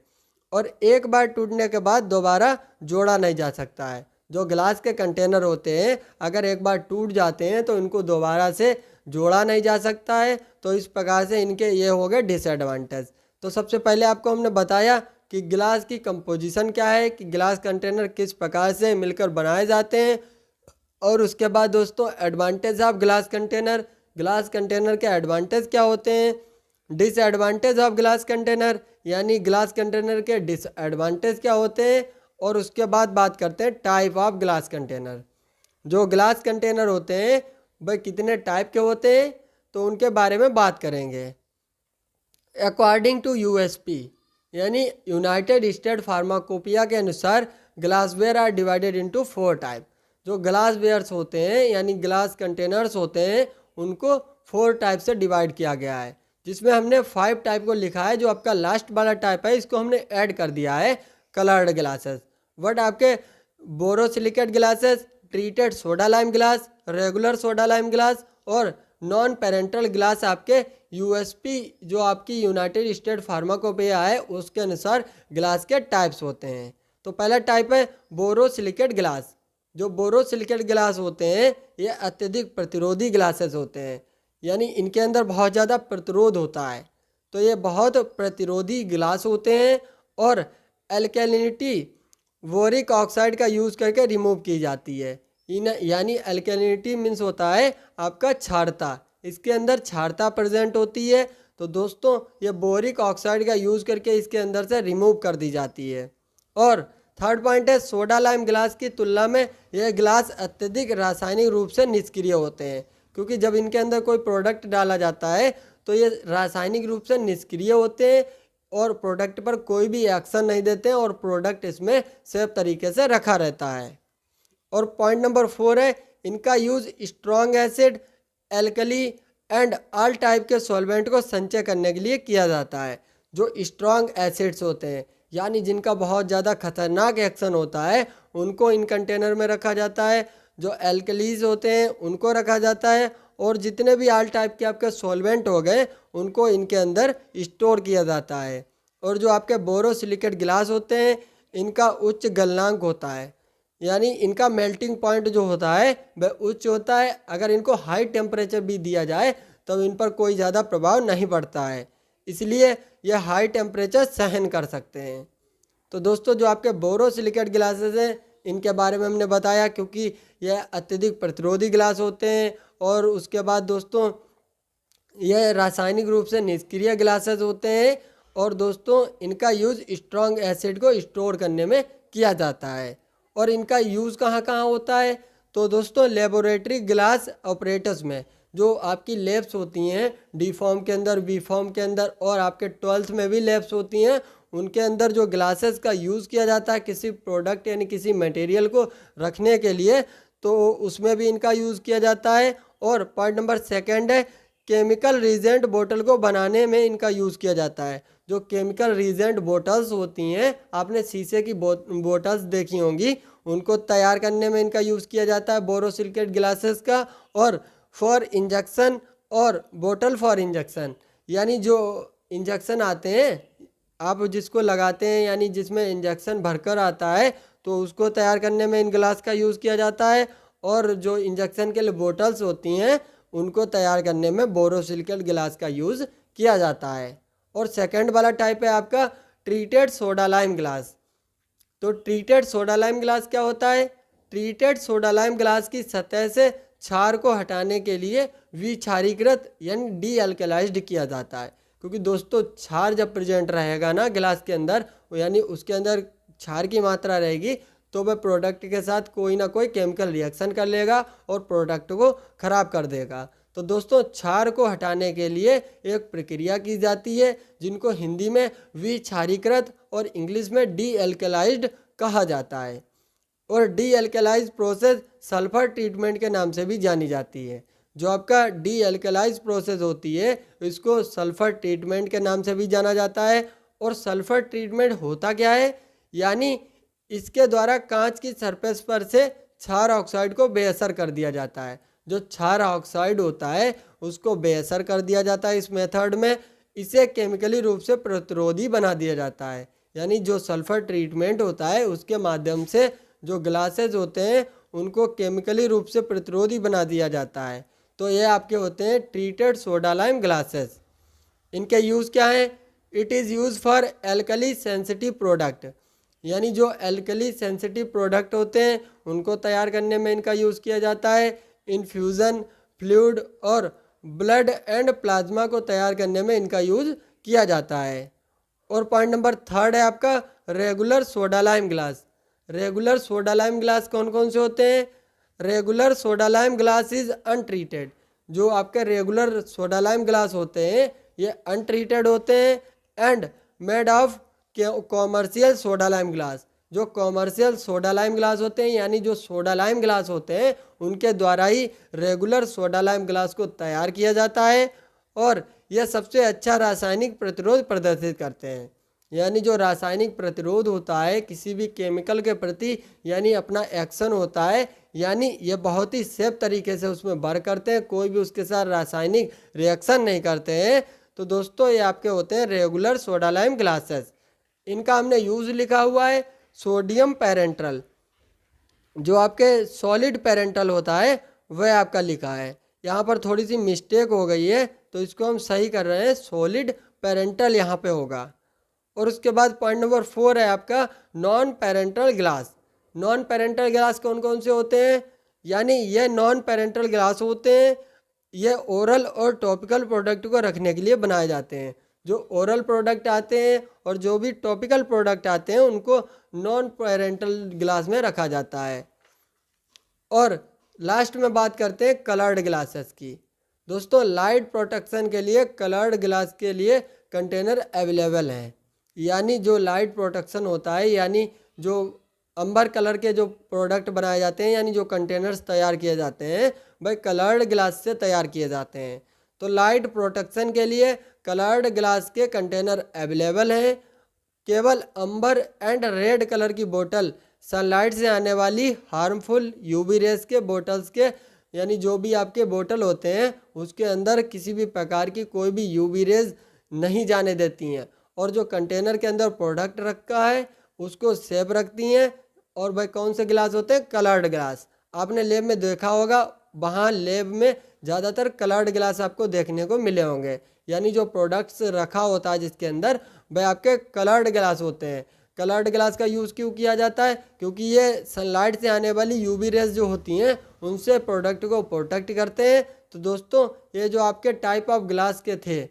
Speaker 1: और एक बार टूटने के बाद दोबारा जोड़ा नहीं जा सकता है। जो गिलास के कंटेनर होते हैं अगर एक बार टूट जाते हैं तो इनको दोबारा से जोड़ा नहीं जा सकता है, तो इस प्रकार से इनके ये हो गए डिसएडवांटेज। तो सबसे पहले आपको हमने बताया कि गिलास की कंपोजिशन क्या है, कि गिलास कंटेनर किस प्रकार से मिलकर बनाए जाते हैं। और उसके बाद दोस्तों एडवांटेज ऑफ गिलास कंटेनर के एडवांटेज क्या होते हैं, डिसएडवांटेज ऑफ गिलास कंटेनर, यानी गिलास कंटेनर के डिसएडवांटेज क्या होते हैं। और उसके बाद बात करते हैं टाइप ऑफ गिलास कंटेनर। जो गिलास कंटेनर होते हैं वह कितने टाइप के होते हैं, तो उनके बारे में बात करेंगे। अकॉर्डिंग टू यूएसपी यानी यूनाइटेड स्टेट फार्माकोपिया के अनुसार glassware are divided into 4 type. जो ग्लासवेयर्स होते हैं यानी गिलास कंटेनर्स होते हैं उनको 4 टाइप से डिवाइड किया गया है, जिसमें हमने 5 टाइप को लिखा है। जो आपका लास्ट वाला टाइप है इसको हमने ऐड कर दिया है, कलर्ड ग्लासेस। वट आपके borosilicate glasses, treated soda lime glass, regular soda lime glass और नॉन पेरेंटल ग्लास आपके यूएसपी जो आपकी यूनाइटेड स्टेट फार्माकोपिया है उसके अनुसार ग्लास के टाइप्स होते हैं। तो पहला टाइप है बोरोसिलिकेट ग्लास। जो बोरोसिलिकेट ग्लास होते हैं ये अत्यधिक प्रतिरोधी ग्लासेस होते हैं, यानी इनके अंदर बहुत ज़्यादा प्रतिरोध होता है, तो ये बहुत प्रतिरोधी ग्लास होते हैं। और एल्केलिनिटी बोरिक ऑक्साइड का यूज़ करके रिमूव की जाती है। यानी एल्केलिनिटी मीन्स होता है आपका क्षारता, इसके अंदर क्षारता प्रेजेंट होती है, तो दोस्तों ये बोरिक ऑक्साइड का यूज़ करके इसके अंदर से रिमूव कर दी जाती है। और थर्ड पॉइंट है सोडा लाइम ग्लास की तुलना में यह ग्लास अत्यधिक रासायनिक रूप से निष्क्रिय होते हैं, क्योंकि जब इनके अंदर कोई प्रोडक्ट डाला जाता है तो ये रासायनिक रूप से निष्क्रिय होते हैं और प्रोडक्ट पर कोई भी एक्शन नहीं देते हैं और प्रोडक्ट इसमें सेफ तरीके से रखा रहता है। और पॉइंट नंबर 4 है इनका use strong acid, alkali and all type के सॉल्वेंट को संचय करने के लिए किया जाता है। जो स्ट्रॉन्ग एसिड्स होते हैं यानी जिनका बहुत ज़्यादा खतरनाक एक्शन होता है उनको इन कंटेनर में रखा जाता है। जो एल्कलीज होते हैं उनको रखा जाता है, और जितने भी ऑल टाइप के आपके सॉल्वेंट हो गए उनको इनके अंदर स्टोर किया जाता है। और जो आपके बोरोसिलिकेट गिलास होते हैं इनका उच्च गलनांक होता है, यानी इनका मेल्टिंग पॉइंट जो होता है वह उच्च होता है। अगर इनको हाई टेम्परेचर भी दिया जाए तो इन पर कोई ज़्यादा प्रभाव नहीं पड़ता है, इसलिए यह हाई टेम्परेचर सहन कर सकते हैं। तो दोस्तों जो आपके बोरोसिलिकेट गिलासेस हैं इनके बारे में हमने बताया, क्योंकि यह अत्यधिक प्रतिरोधी गिलास होते हैं। और उसके बाद दोस्तों यह रासायनिक रूप से निष्क्रिय ग्लासेस होते हैं, और दोस्तों इनका यूज़ स्ट्रॉन्ग एसिड को स्टोर करने में किया जाता है। और इनका यूज़ कहाँ कहाँ होता है, तो दोस्तों लेबोरेटरी ग्लास ऑपरेटर्स में, जो आपकी लैब्स होती हैं डी फॉर्म के अंदर, बी फॉर्म के अंदर, और आपके 12th में भी लैब्स होती हैं, उनके अंदर जो ग्लासेस का यूज़ किया जाता है किसी प्रोडक्ट यानी किसी मटेरियल को रखने के लिए, तो उसमें भी इनका यूज़ किया जाता है। और पॉइंट नंबर 2 है केमिकल रीजेंट बोतल को बनाने में इनका यूज़ किया जाता है। जो केमिकल रीजेंट बोटल्स होती हैं, आपने शीशे की बोटल्स देखी होंगी, उनको तैयार करने में इनका यूज़ किया जाता है बोरोसिलिकेट ग्लासेस का। और फॉर इंजेक्शन और बोतल फॉर इंजेक्शन, यानी जो इंजेक्शन आते हैं आप जिसको लगाते हैं यानी जिसमें इंजेक्शन भरकर आता है, तो उसको तैयार करने में इन ग्लास का यूज़ किया जाता है। और जो इंजेक्शन के लिए बोटल्स होती हैं उनको तैयार करने में बोरोसिलिकेट गिलास का यूज़ किया जाता है। और सेकंड वाला टाइप है आपका ट्रीटेड सोडा लाइम ग्लास। तो ट्रीटेड सोडा लाइम ग्लास क्या होता है, ट्रीटेड सोडा लाइम ग्लास की सतह से क्षार को हटाने के लिए विक्षारीकृत यानी डी अल्कलाइज्ड किया जाता है। क्योंकि दोस्तों क्षार जब प्रेजेंट रहेगा ना गिलास के अंदर, यानी उसके अंदर क्षार की मात्रा रहेगी, तो वह प्रोडक्ट के साथ कोई ना कोई केमिकल रिएक्शन कर लेगा और प्रोडक्ट को ख़राब कर देगा। तो दोस्तों क्षार को हटाने के लिए एक प्रक्रिया की जाती है जिनको हिंदी में विक्षारीकृत और इंग्लिश में डी एल्कलाइज्ड कहा जाता है। और डी एल्कलाइज प्रोसेस सल्फर ट्रीटमेंट के नाम से भी जानी जाती है। जो आपका डी एल्कलाइज प्रोसेस होती है इसको सल्फर ट्रीटमेंट के नाम से भी जाना जाता है। और सल्फर ट्रीटमेंट होता क्या है, यानी इसके द्वारा कांच की सरफेस पर से क्षार ऑक्साइड को बेअसर कर दिया जाता है। जो क्षार ऑक्साइड होता है उसको बेअसर कर दिया जाता है इस मेथड में। इसे केमिकली रूप से प्रतिरोधी बना दिया जाता है। यानी जो सल्फर ट्रीटमेंट होता है उसके माध्यम से जो ग्लासेस होते हैं उनको केमिकली रूप से प्रतिरोधी बना दिया जाता है। तो ये आपके होते हैं ट्रीटेड सोडा लाइम ग्लासेस। इनके यूज़ क्या है? It is use for alkali sensitive product, यानी जो एल्कली सेंसिटिव प्रोडक्ट होते हैं उनको तैयार करने में इनका यूज़ किया जाता है। इन्फ्यूज़न फ्लूइड और ब्लड एंड प्लाज्मा को तैयार करने में इनका यूज़ किया जाता है। और पॉइंट नंबर 3 है आपका regular soda lime glass. Regular soda lime glass कौन कौन से होते हैं? Regular soda lime glass is untreated. जो आपके रेगुलर सोडा लाइम ग्लास होते हैं ये अनट्रीटेड होते हैं and made of commercial soda lime glass. जो कॉमर्शियल सोडा लाइम ग्लास होते हैं यानी जो सोडा लाइम ग्लास होते हैं उनके द्वारा ही रेगुलर सोडा लाइम ग्लास को तैयार किया जाता है। और यह सबसे अच्छा रासायनिक प्रतिरोध प्रदर्शित करते हैं। यानी जो रासायनिक प्रतिरोध होता है किसी भी केमिकल के प्रति, यानी अपना एक्शन होता है, यानी ये बहुत ही सेफ तरीके से उसमें वर्क करते हैं, कोई भी उसके साथ रासायनिक रिएक्शन नहीं करते हैं। तो दोस्तों ये आपके होते हैं रेगुलर सोडा लाइम ग्लासेस। इनका हमने यूज़ लिखा हुआ है सोडियम पेरेंट्रल। जो आपके सॉलिड पेरेंटल होता है वह आपका लिखा है, यहाँ पर थोड़ी सी मिस्टेक हो गई है तो इसको हम सही कर रहे हैं, सॉलिड पेरेंटल यहाँ पे होगा। और उसके बाद पॉइंट नंबर 4 है आपका non parental glass. Non parental glass कौन कौन से होते हैं? यानी ये नॉन पेरेंटल ग्लास होते हैं, ये ओरल और टॉपिकल प्रोडक्ट को रखने के लिए बनाए जाते हैं। जो ओरल प्रोडक्ट आते हैं और जो भी टॉपिकल प्रोडक्ट आते हैं उनको नॉन पेरेंटल ग्लास में रखा जाता है। और लास्ट में बात करते हैं कलर्ड ग्लासेस की। दोस्तों लाइट प्रोटेक्शन के लिए कलर्ड ग्लास के लिए कंटेनर अवेलेबल हैं। यानी जो लाइट प्रोटेक्शन होता है, यानी जो अंबर कलर के जो प्रोडक्ट बनाए जाते हैं, यानी जो कंटेनर्स तैयार किए जाते हैं वह कलर्ड ग्लास से तैयार किए जाते हैं। तो लाइट प्रोटेक्शन के लिए कलर्ड ग्लास के कंटेनर अवेलेबल हैं। केवल अंबर एंड रेड कलर की बोतल सनलाइट से आने वाली हार्मफुल यूवी रेस के बोतल्स के, यानी जो भी आपके बोतल होते हैं उसके अंदर किसी भी प्रकार की कोई भी यूवी रेज नहीं जाने देती हैं। और जो कंटेनर के अंदर प्रोडक्ट रखा है उसको सेफ रखती हैं। और भाई कौन से ग्लास होते हैं? Coloured glass. आपने लैब में देखा होगा, वहाँ लैब में ज़्यादातर कलर्ड ग्लास आपको देखने को मिले होंगे। यानी जो प्रोडक्ट्स रखा होता है जिसके अंदर वह आपके कलर्ड ग्लास होते हैं। कलर्ड ग्लास का यूज़ क्यों किया जाता है? क्योंकि ये सनलाइट से आने वाली यूवी रेज जो होती हैं उनसे प्रोडक्ट को प्रोटेक्ट करते हैं। तो दोस्तों ये जो आपके टाइप ऑफ ग्लास के थे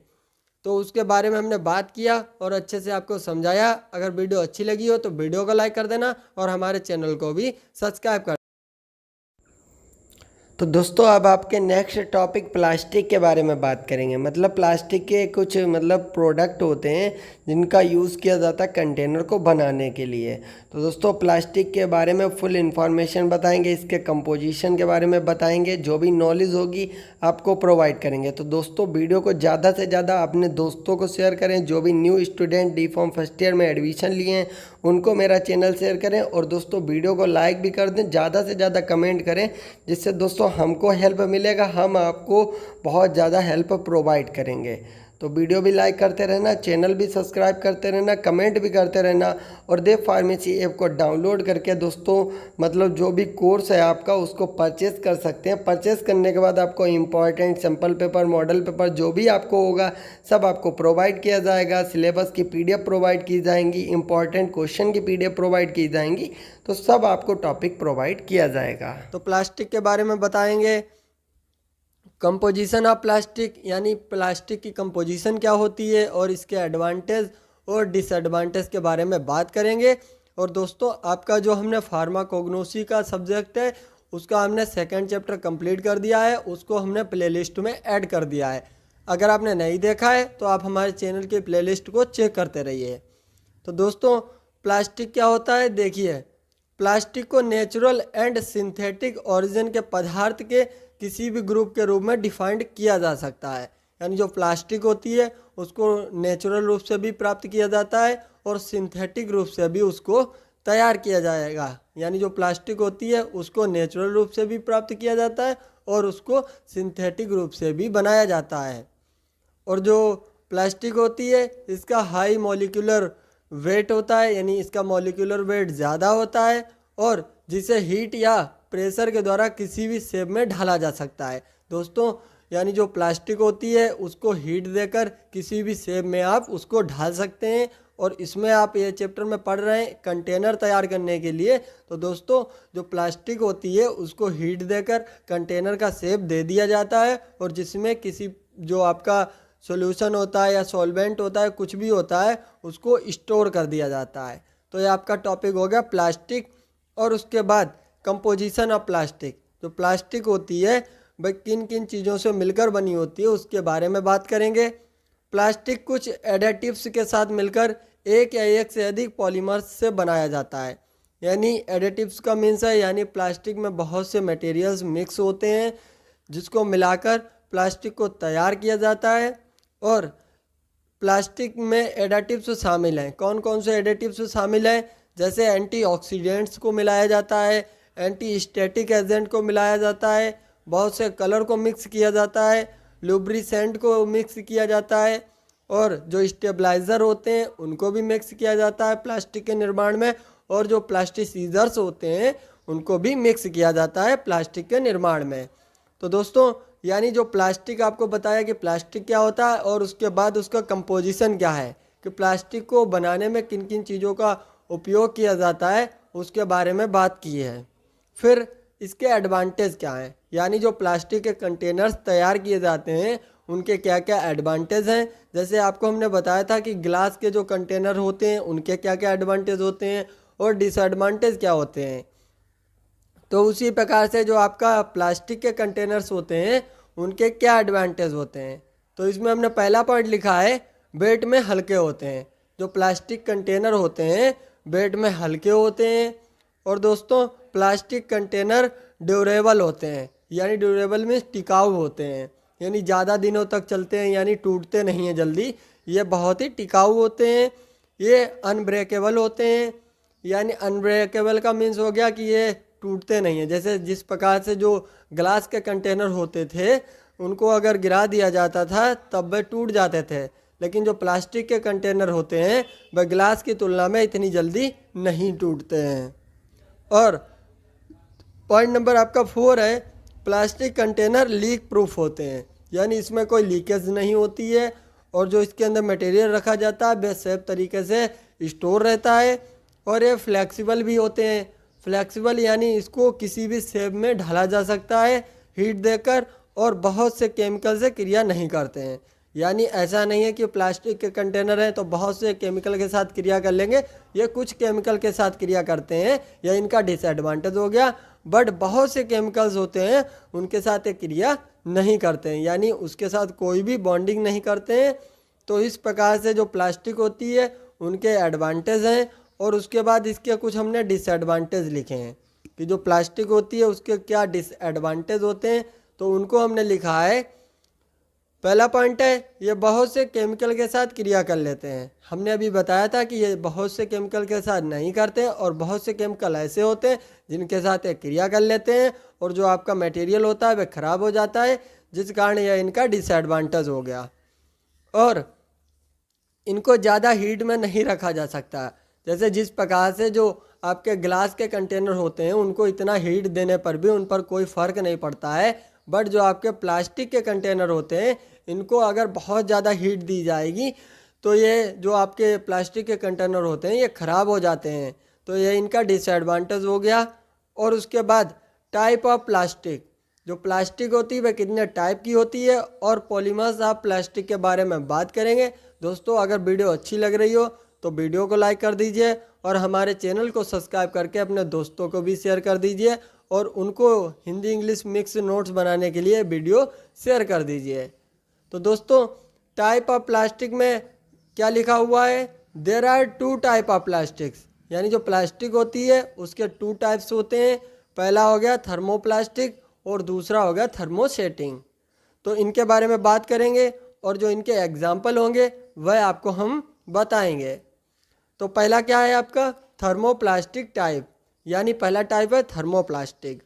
Speaker 1: तो उसके बारे में हमने बात किया और अच्छे से आपको समझाया। अगर वीडियो अच्छी लगी हो तो वीडियो को लाइक कर देना और हमारे चैनल को भी सब्सक्राइब कर। तो दोस्तों अब आपके नेक्स्ट टॉपिक प्लास्टिक के बारे में बात करेंगे। मतलब प्लास्टिक के कुछ प्रोडक्ट होते हैं जिनका यूज़ किया जाता है कंटेनर को बनाने के लिए। तो दोस्तों प्लास्टिक के बारे में फुल इन्फॉर्मेशन बताएंगे, इसके कंपोजिशन के बारे में बताएंगे, जो भी नॉलेज होगी आपको प्रोवाइड करेंगे। तो दोस्तों वीडियो को ज़्यादा से ज़्यादा अपने दोस्तों को शेयर करें। जो भी new student D form first year में एडमिशन लिए हैं उनको मेरा चैनल शेयर करें। और दोस्तों वीडियो को लाइक भी कर दें, ज़्यादा से ज़्यादा कमेंट करें, जिससे दोस्तों हमको हेल्प मिलेगा, हम आपको बहुत ज़्यादा हेल्प प्रोवाइड करेंगे। तो वीडियो भी लाइक करते रहना, चैनल भी सब्सक्राइब करते रहना, कमेंट भी करते रहना। और देव फार्मेसी ऐप को डाउनलोड करके दोस्तों जो भी कोर्स है आपका उसको परचेस कर सकते हैं। परचेस करने के बाद आपको important sample paper, model paper जो भी आपको होगा सब आपको प्रोवाइड किया जाएगा। सिलेबस की PDF प्रोवाइड की जाएंगी, इंपॉर्टेंट क्वेश्चन की PDF प्रोवाइड की जाएंगी। तो सब आपको टॉपिक प्रोवाइड किया जाएगा। तो प्लास्टिक के बारे में बताएंगे, कंपोजिशन ऑफ प्लास्टिक, यानी प्लास्टिक की कंपोजिशन क्या होती है और इसके एडवांटेज और डिसएडवांटेज के बारे में बात करेंगे। और दोस्तों आपका जो हमने फार्माकोग्नोसी का सब्जेक्ट है उसका हमने सेकंड चैप्टर कंप्लीट कर दिया है, उसको हमने प्लेलिस्ट में ऐड कर दिया है। अगर आपने नहीं देखा है तो आप हमारे चैनल की प्लेलिस्ट को चेक करते रहिए। तो दोस्तों प्लास्टिक क्या होता है, देखिए प्लास्टिक को नेचुरल एंड सिंथेटिक ओरिजिन के पदार्थ के किसी भी ग्रुप के रूप में डिफाइंड किया जा सकता है। यानी जो प्लास्टिक होती है उसको नेचुरल रूप से भी प्राप्त किया जाता है और सिंथेटिक रूप से भी उसको तैयार किया जाएगा। यानी जो प्लास्टिक होती है उसको नेचुरल रूप से भी प्राप्त किया जाता है और उसको सिंथेटिक रूप से भी बनाया जाता है। और जो प्लास्टिक होती है इसका हाई मॉलिक्यूलर वेट होता है, यानी इसका मॉलिक्यूलर वेट ज़्यादा होता है और जिसे हीट या प्रेशर के द्वारा किसी भी शेप में ढाला जा सकता है। दोस्तों यानी जो प्लास्टिक होती है उसको हीट देकर किसी भी शेप में आप उसको ढाल सकते हैं। और इसमें आप ये चैप्टर में पढ़ रहे हैं कंटेनर तैयार करने के लिए। तो दोस्तों जो प्लास्टिक होती है उसको हीट देकर कंटेनर का शेप दे दिया जाता है और जिसमें किसी जो आपका सॉल्यूशन होता है या सॉल्वेंट होता है कुछ भी होता है उसको स्टोर कर दिया जाता है। तो ये आपका टॉपिक हो गया प्लास्टिक। और उसके बाद कंपोजिशन ऑफ प्लास्टिक। जो प्लास्टिक होती है वह किन किन चीज़ों से मिलकर बनी होती है उसके बारे में बात करेंगे। प्लास्टिक कुछ एडिटिव्स के साथ मिलकर एक या एक से अधिक पॉलीमर्स से बनाया जाता है। यानी एडिटिव्स का मीन्स है यानी प्लास्टिक में बहुत से मटेरियल्स मिक्स होते हैं जिसको मिलाकर प्लास्टिक को तैयार किया जाता है। और प्लास्टिक में एडिटिव्स शामिल हैं। कौन कौन से एडिटिव्स शामिल हैं, जैसे एंटीऑक्सीडेंट्स को मिलाया जाता है, एंटी स्टैटिक एजेंट को मिलाया जाता है, बहुत से कलर को मिक्स किया जाता है, लुब्रिसेंट को मिक्स किया जाता है और जो स्टेबलाइज़र होते हैं उनको भी मिक्स किया जाता है प्लास्टिक के निर्माण में। और जो प्लास्टिसाइजर्स होते हैं उनको भी मिक्स किया जाता है प्लास्टिक के निर्माण में। तो दोस्तों यानी जो प्लास्टिक आपको बताया कि प्लास्टिक क्या होता है और उसके बाद उसका कंपोजिशन क्या है कि प्लास्टिक को बनाने में किन किन चीज़ों का उपयोग किया जाता है उसके बारे में बात की है। फिर इसके एडवांटेज क्या हैं, यानी जो प्लास्टिक के कंटेनर्स तैयार किए जाते हैं उनके क्या क्या एडवांटेज हैं। जैसे आपको हमने बताया था कि ग्लास के जो कंटेनर होते हैं उनके क्या क्या एडवांटेज होते हैं और डिसएडवांटेज क्या होते हैं। तो उसी प्रकार से जो आपका प्लास्टिक के कंटेनर्स होते हैं उनके क्या एडवांटेज होते हैं। तो इसमें हमने पहला पॉइंट लिखा है वेट में हल्के होते हैं। जो प्लास्टिक कंटेनर होते हैं वेट में हल्के होते हैं। और दोस्तों प्लास्टिक कंटेनर ड्यूरेबल होते हैं, यानी ड्यूरेबल में टिकाऊ होते हैं, यानी ज़्यादा दिनों तक चलते हैं, यानी टूटते नहीं हैं जल्दी। ये बहुत ही टिकाऊ होते हैं। ये अनब्रेकेबल होते हैं, यानी अनब्रेकेबल का मीन्स हो गया कि ये टूटते नहीं हैं। जैसे जिस प्रकार से जो ग्लास के कंटेनर होते थे उनको अगर गिरा दिया जाता था तब वे टूट जाते थे, लेकिन जो प्लास्टिक के कंटेनर होते हैं वह ग्लास की तुलना में इतनी जल्दी नहीं टूटते हैं। और पॉइंट नंबर आपका 4 है प्लास्टिक कंटेनर लीक प्रूफ होते हैं, यानी इसमें कोई लीकेज नहीं होती है और जो इसके अंदर मटेरियल रखा जाता है वह सेफ तरीके से स्टोर रहता है। और ये फ्लेक्सिबल भी होते हैं। फ्लेक्सिबल यानी इसको किसी भी शेप में ढाला जा सकता है हीट देकर और बहुत से केमिकल से क्रिया नहीं करते हैं। यानी ऐसा नहीं है कि प्लास्टिक के कंटेनर हैं तो बहुत से केमिकल के साथ क्रिया कर लेंगे, ये कुछ केमिकल के साथ क्रिया करते हैं, यह इनका डिसएडवांटेज हो गया। बट बहुत से केमिकल्स होते हैं उनके साथ ये क्रिया नहीं करते हैं, यानी उसके साथ कोई भी बॉन्डिंग नहीं करते हैं। तो इस प्रकार से जो प्लास्टिक होती है उनके एडवांटेज हैं। और उसके बाद इसके कुछ हमने डिसएडवांटेज लिखे हैं कि जो प्लास्टिक होती है उसके क्या डिसएडवांटेज होते हैं। तो उनको हमने लिखा है, पहला पॉइंट है ये बहुत से केमिकल के साथ क्रिया कर लेते हैं। हमने अभी बताया था कि ये बहुत से केमिकल के साथ नहीं करते और बहुत से केमिकल ऐसे होते हैं जिनके साथ ये क्रिया कर लेते हैं और जो आपका मटेरियल होता है वह ख़राब हो जाता है, जिस कारण यह इनका डिसएडवांटेज हो गया। और इनको ज़्यादा हीट में नहीं रखा जा सकता। जैसे जिस प्रकार से जो आपके ग्लास के कंटेनर होते हैं उनको इतना हीट देने पर भी उन पर कोई फ़र्क नहीं पड़ता है, बट जो आपके प्लास्टिक के कंटेनर होते हैं इनको अगर बहुत ज़्यादा हीट दी जाएगी तो ये जो आपके प्लास्टिक के कंटेनर होते हैं ये ख़राब हो जाते हैं। तो ये इनका डिसएडवांटेज हो गया। और उसके बाद टाइप ऑफ प्लास्टिक, जो प्लास्टिक होती है वह कितने टाइप की होती है और पॉलीमर्स ऑफ प्लास्टिक के बारे में बात करेंगे। दोस्तों अगर वीडियो अच्छी लग रही हो तो वीडियो को लाइक कर दीजिए और हमारे चैनल को सब्सक्राइब करके अपने दोस्तों को भी शेयर कर दीजिए और उनको हिंदी इंग्लिश मिक्स नोट्स बनाने के लिए वीडियो शेयर कर दीजिए। तो दोस्तों, टाइप ऑफ प्लास्टिक में क्या लिखा हुआ है? There are 2 type of plastics, यानी जो प्लास्टिक होती है उसके 2 टाइप्स होते हैं। पहला हो गया थर्मोप्लास्टिक और दूसरा हो गया थर्मोसेटिंग। तो इनके बारे में बात करेंगे और जो इनके एग्जाम्पल होंगे वह आपको हम बताएंगे। तो पहला क्या है आपका? थर्मोप्लास्टिक टाइप, यानी पहला टाइप है थर्मोप्लास्टिक।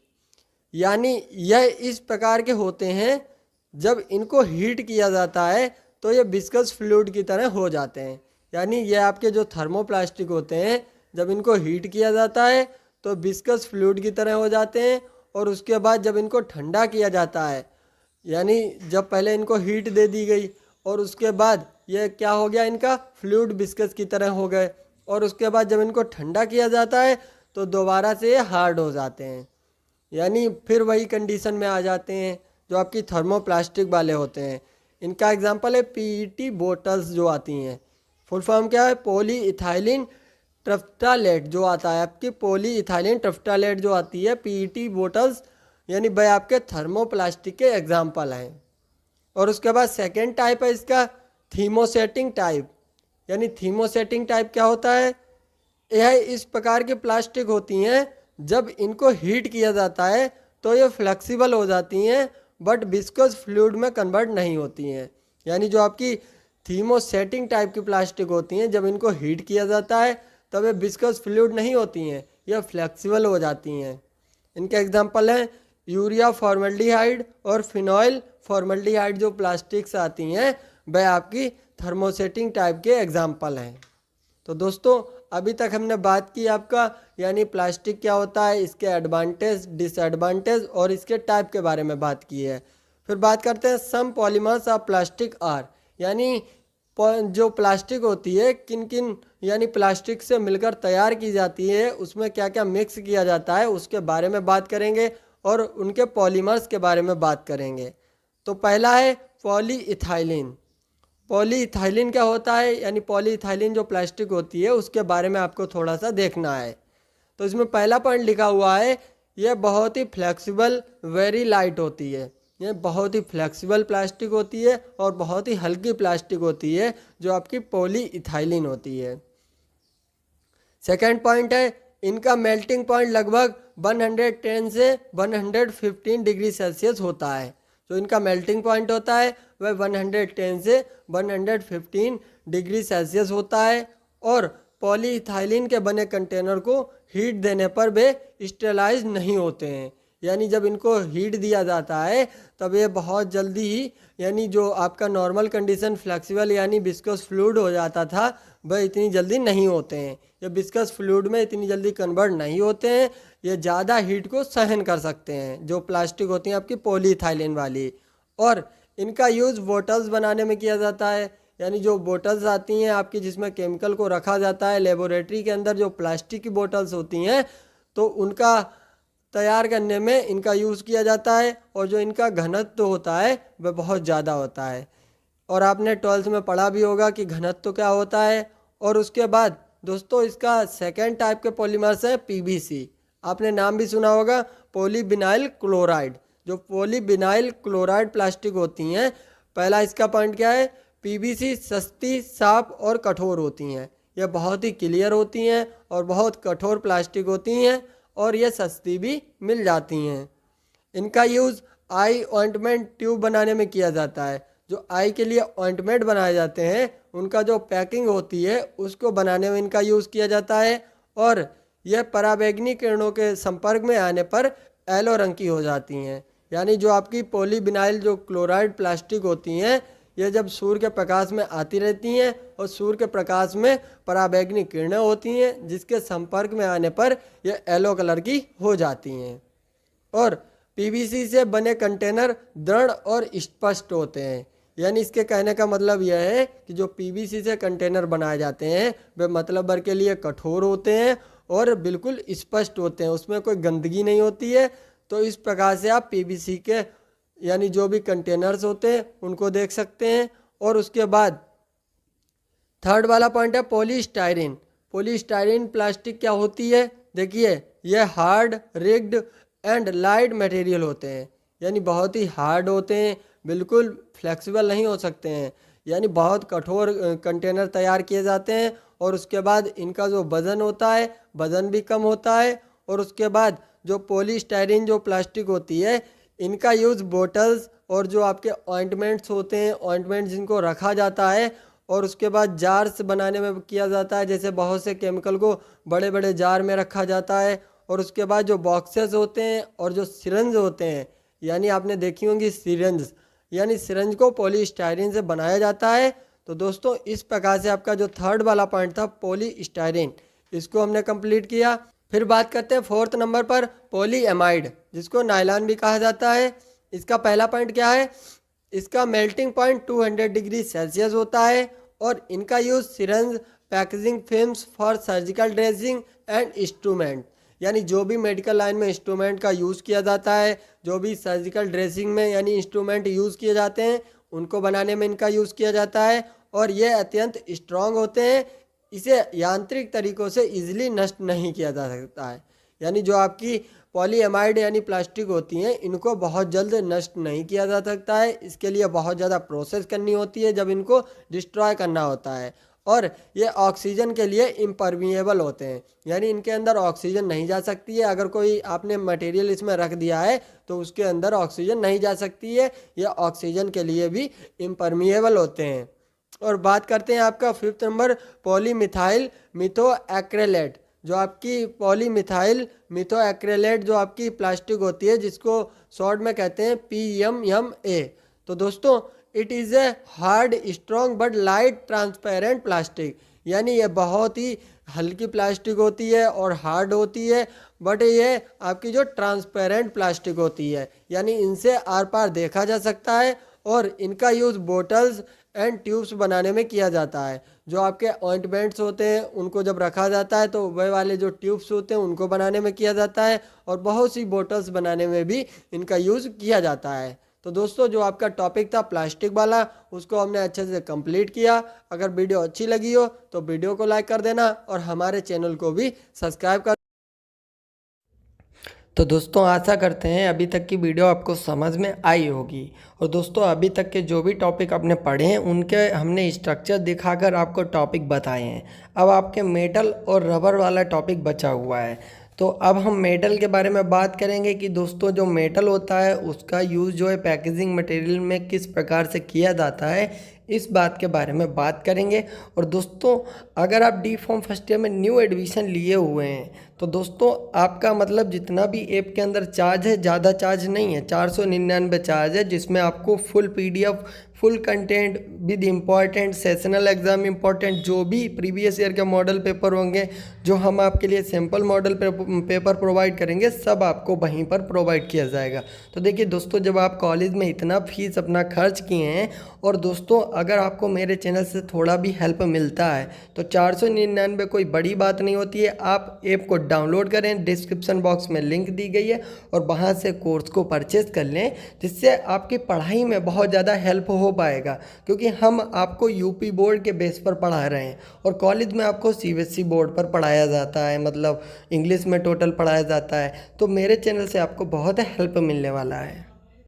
Speaker 1: यानी यह इस प्रकार के होते हैं, जब इनको हीट किया जाता है तो ये विस्कस फ्लूइड की तरह हो जाते हैं। यानी ये आपके जो थर्मोप्लास्टिक होते हैं, जब इनको हीट किया जाता है तो विस्कस फ्लूइड की तरह हो जाते हैं, और उसके बाद जब इनको ठंडा किया जाता है, यानी जब पहले इनको हीट दे दी गई और उसके बाद ये क्या हो गया, इनका फ्लूइड विस्कस की तरह हो गए, और उसके बाद जब इनको ठंडा किया जाता है तो दोबारा से ये हार्ड हो जाते हैं, यानी फिर वही कंडीशन में आ जाते हैं जो आपकी थर्मोप्लास्टिक वाले होते हैं। इनका एग्जांपल है पीईटी बोटल्स जो आती हैं। फुल फॉर्म क्या है? पॉली इथाइलिन ट्रफ्टालेट जो आता है, आपकी पॉली इथाइलिन ट्रफ्टालेट जो आती है, पीईटी बोटल्स, यानी वह आपके थर्मोप्लास्टिक के एग्जाम्पल हैं। और उसके बाद सेकेंड टाइप है इसका थीमोसेटिंग टाइप। यानी थीमोसेटिंग टाइप क्या होता है? यह इस प्रकार की प्लास्टिक होती हैं, जब इनको हीट किया जाता है तो ये फ्लेक्सिबल हो जाती हैं, बट विस्कस फ्लूइड में कन्वर्ट नहीं होती हैं। यानी जो आपकी थीमोसेटिंग टाइप की प्लास्टिक होती हैं, जब इनको हीट किया जाता है तब ये विस्कस फ्लूइड नहीं होती हैं, यह फ्लेक्सिबल हो जाती हैं। इनके एग्जांपल हैं यूरिया फॉर्मल्डिहाइड और फिनॉइल फॉर्मल्डिहाइड जो प्लास्टिक्स आती हैं, वह आपकी थर्मोसेटिंग टाइप के एग्जांपल हैं। तो दोस्तों, अभी तक हमने बात की आपका यानी प्लास्टिक क्या होता है, इसके एडवांटेज डिसएडवांटेज और इसके टाइप के बारे में बात की है। फिर बात करते हैं सम पॉलीमर्स ऑफ प्लास्टिक आर, यानी जो प्लास्टिक होती है किन किन यानी प्लास्टिक से मिलकर तैयार की जाती है, उसमें क्या क्या मिक्स किया जाता है उसके बारे में बात करेंगे और उनके पॉलीमर्स के बारे में बात करेंगे। तो पहला है पॉलीइथाइलिन। पॉलीइथाइलिन क्या होता है? यानी पॉलीइथाइलिन जो प्लास्टिक होती है उसके बारे में आपको थोड़ा सा देखना है। तो इसमें पहला पॉइंट लिखा हुआ है, यह बहुत ही फ्लेक्सिबल वेरी लाइट होती है। ये बहुत ही फ्लेक्सिबल प्लास्टिक होती है और बहुत ही हल्की प्लास्टिक होती है जो आपकी पॉलीइथाइलिन होती है। सेकेंड पॉइंट है, इनका मेल्टिंग पॉइंट लगभग 110 से 115 डिग्री सेल्सियस होता है। जो इनका मेल्टिंग पॉइंट होता है वह 110 से 115 डिग्री सेल्सियस होता है, और पॉलीइथाइलिन के बने कंटेनर को हीट देने पर वे स्टेलाइज नहीं होते हैं। यानी जब इनको हीट दिया जाता है तब ये बहुत जल्दी ही, यानी जो आपका नॉर्मल कंडीशन फ्लेक्सिबल यानी विस्कस फ्लूइड हो जाता था, वह इतनी जल्दी नहीं होते हैं। ये विस्कस फ्लूइड में इतनी जल्दी कन्वर्ट नहीं होते हैं, ये ज़्यादा हीट को सहन कर सकते हैं, जो प्लास्टिक होती हैं आपकी पॉलीइथाइलिन वाली। और इनका यूज़ बोटल्स बनाने में किया जाता है। यानी जो बोटल्स आती हैं आपकी जिसमें केमिकल को रखा जाता है लेबोरेटरी के अंदर, जो प्लास्टिक की बोटल्स होती हैं, तो उनका तैयार करने में इनका यूज़ किया जाता है, और जो इनका घनत्व होता है वह बहुत ज़्यादा होता है। और आपने 12th में पढ़ा भी होगा कि घनत्व क्या होता है। और उसके बाद दोस्तों, इसका सेकेंड टाइप के पॉलीमर्स है पीवीसी। आपने नाम भी सुना होगा, पॉलीविनाइल क्लोराइड। जो पॉलीविनाइल क्लोराइड प्लास्टिक होती हैं, पहला इसका पॉइंट क्या है? पीवीसी सस्ती, साफ और कठोर होती हैं। यह बहुत ही क्लियर होती हैं और बहुत कठोर प्लास्टिक होती हैं, और ये सस्ती भी मिल जाती हैं। इनका यूज़ आई ऑइंटमेंट ट्यूब बनाने में किया जाता है। जो आई के लिए ऑइंटमेंट बनाए जाते हैं, उनका जो पैकिंग होती है उसको बनाने में इनका यूज़ किया जाता है, और यह पराबैंगनी किरणों के संपर्क में आने पर येलो रंग की हो जाती हैं। यानी जो आपकी पॉलीविनाइल जो क्लोराइड प्लास्टिक होती हैं, ये जब सूर्य के प्रकाश में आती रहती हैं और सूर्य के प्रकाश में पराबैंगनी किरणें होती हैं, जिसके संपर्क में आने पर ये येलो कलर की हो जाती हैं। और पीवीसी से बने कंटेनर दृढ़ और स्पष्ट होते हैं। यानी इसके कहने का मतलब यह है कि जो पीवीसी से कंटेनर बनाए जाते हैं वे मतलब भर के लिए कठोर होते हैं और बिल्कुल स्पष्ट होते हैं, उसमें कोई गंदगी नहीं होती है। तो इस प्रकार से आप पीवीसी के यानी जो भी कंटेनर्स होते हैं उनको देख सकते हैं। और उसके बाद थर्ड वाला पॉइंट है पॉलीस्टायरीन। पॉलीस्टाइरीन प्लास्टिक क्या होती है, देखिए ये hard rigged and light material होते हैं, यानी बहुत ही हार्ड होते हैं, बिल्कुल फ्लेक्सिबल नहीं हो सकते हैं, यानी बहुत कठोर कंटेनर तैयार किए जाते हैं। और उसके बाद इनका जो वज़न होता है वज़न भी कम होता है। और उसके बाद जो पॉलीस्टाइरीन जो प्लास्टिक होती है इनका यूज़ बोटल्स और जो आपके ऑइंटमेंट्स होते हैं, ऑइंटमेंट जिनको रखा जाता है और उसके बाद जार्स बनाने में किया जाता है, जैसे बहुत से केमिकल को बड़े बड़े जार में रखा जाता है। और उसके बाद जो बॉक्सेस होते हैं और जो सिरंज होते हैं, यानी आपने देखी होंगी सिरंज, यानी सिरंज को पॉलीस्टाइरीन से बनाया जाता है। तो दोस्तों इस प्रकार से आपका जो थर्ड वाला पॉइंट था पॉलीस्टाइरीन, इसको हमने कंप्लीट किया। फिर बात करते हैं फोर्थ नंबर पर पॉलीएमाइड, जिसको नायलॉन भी कहा जाता है। इसका पहला पॉइंट क्या है, इसका मेल्टिंग पॉइंट 200 डिग्री सेल्सियस होता है और इनका use syringe, packaging films for surgical dressing and instrument, यानी जो भी मेडिकल लाइन में इंस्ट्रूमेंट का यूज़ किया जाता है, जो भी सर्जिकल ड्रेसिंग में यानी इंस्ट्रूमेंट यूज़ किए जाते हैं उनको बनाने में इनका यूज़ किया जाता है। और ये अत्यंत स्ट्रॉन्ग होते हैं, इसे यांत्रिक तरीक़ों से इजीली नष्ट नहीं किया जा सकता है। यानी जो आपकी पॉलीएमाइड यानी प्लास्टिक होती हैं इनको बहुत जल्द नष्ट नहीं किया जा सकता है, इसके लिए बहुत ज़्यादा प्रोसेस करनी होती है जब इनको डिस्ट्रॉय करना होता है। और ये ऑक्सीजन के लिए इम्परमिएबल होते हैं, यानी इनके अंदर ऑक्सीजन नहीं जा सकती है। अगर कोई आपने मटेरियल इसमें रख दिया है तो उसके अंदर ऑक्सीजन नहीं जा सकती है, ये ऑक्सीजन के लिए भी इम्परमिएबल होते हैं। और बात करते हैं आपका फिफ्थ नंबर पॉलीमिथाइल मिथोएक्रेलेट, जो आपकी पॉलीमिथाइल मिथोएक्रेलेट जो आपकी प्लास्टिक होती है जिसको शॉर्ट में कहते हैं PMMA। तो दोस्तों it is a hard strong but light transparent plastic, यानी ये बहुत ही हल्की प्लास्टिक होती है और हार्ड होती है, बट ये आपकी जो ट्रांसपेरेंट प्लास्टिक होती है, यानी इनसे आर पार देखा जा सकता है। और इनका यूज़ बोटल्स एंड ट्यूब्स बनाने में किया जाता है। जो आपके ऑइंटमेंट्स होते हैं उनको जब रखा जाता है तो वह वाले जो ट्यूब्स होते हैं उनको बनाने में किया जाता है, और बहुत सी बोटल्स बनाने में भी इनका यूज़ किया जाता है। तो दोस्तों जो आपका टॉपिक था प्लास्टिक वाला उसको हमने अच्छे से कंप्लीट किया। अगर वीडियो अच्छी लगी हो तो वीडियो को लाइक कर देना और हमारे चैनल को भी सब्सक्राइब कर। तो दोस्तों आशा करते हैं अभी तक की वीडियो आपको समझ में आई होगी। और दोस्तों अभी तक के जो भी टॉपिक आपने पढ़े हैं उनके हमने स्ट्रक्चर दिखाकर आपको टॉपिक बताए हैं। अब आपके मेटल और रबर वाला टॉपिक बचा हुआ है। तो अब हम मेटल के बारे में बात करेंगे कि दोस्तों जो मेटल होता है उसका यूज़ जो है पैकेजिंग मटेरियल में किस प्रकार से किया जाता है, इस बात के बारे में बात करेंगे। और दोस्तों अगर आप डी फॉर्म फर्स्ट ईयर में न्यू एडमिशन लिए हुए हैं तो दोस्तों आपका मतलब जितना भी ऐप के अंदर चार्ज है ज़्यादा चार्ज नहीं है, 499 चार्ज है, जिसमें आपको full PDF full content with important sessional exam important जो भी प्रीवियस ईयर के मॉडल पेपर होंगे, जो हम आपके लिए सैम्पल मॉडल पेपर प्रोवाइड करेंगे, सब आपको वहीं पर प्रोवाइड किया जाएगा। तो देखिए दोस्तों जब आप कॉलेज में इतना फीस अपना खर्च किए हैं और दोस्तों अगर आपको मेरे चैनल से थोड़ा भी हेल्प मिलता है तो 499 कोई बड़ी बात नहीं होती है। आप ऐप को डाउनलोड करें, डिस्क्रिप्शन बॉक्स में लिंक दी गई है और वहाँ से कोर्स को परचेज कर लें, जिससे आपकी पढ़ाई में बहुत ज़्यादा हेल्प हो पाएगा। क्योंकि हम आपको यूपी बोर्ड के बेस पर पढ़ा रहे हैं और कॉलेज में आपको CBSE बोर्ड पर पढ़ाया जाता है, मतलब इंग्लिश में टोटल पढ़ाया जाता है। तो मेरे चैनल से आपको बहुत हेल्प मिलने वाला है।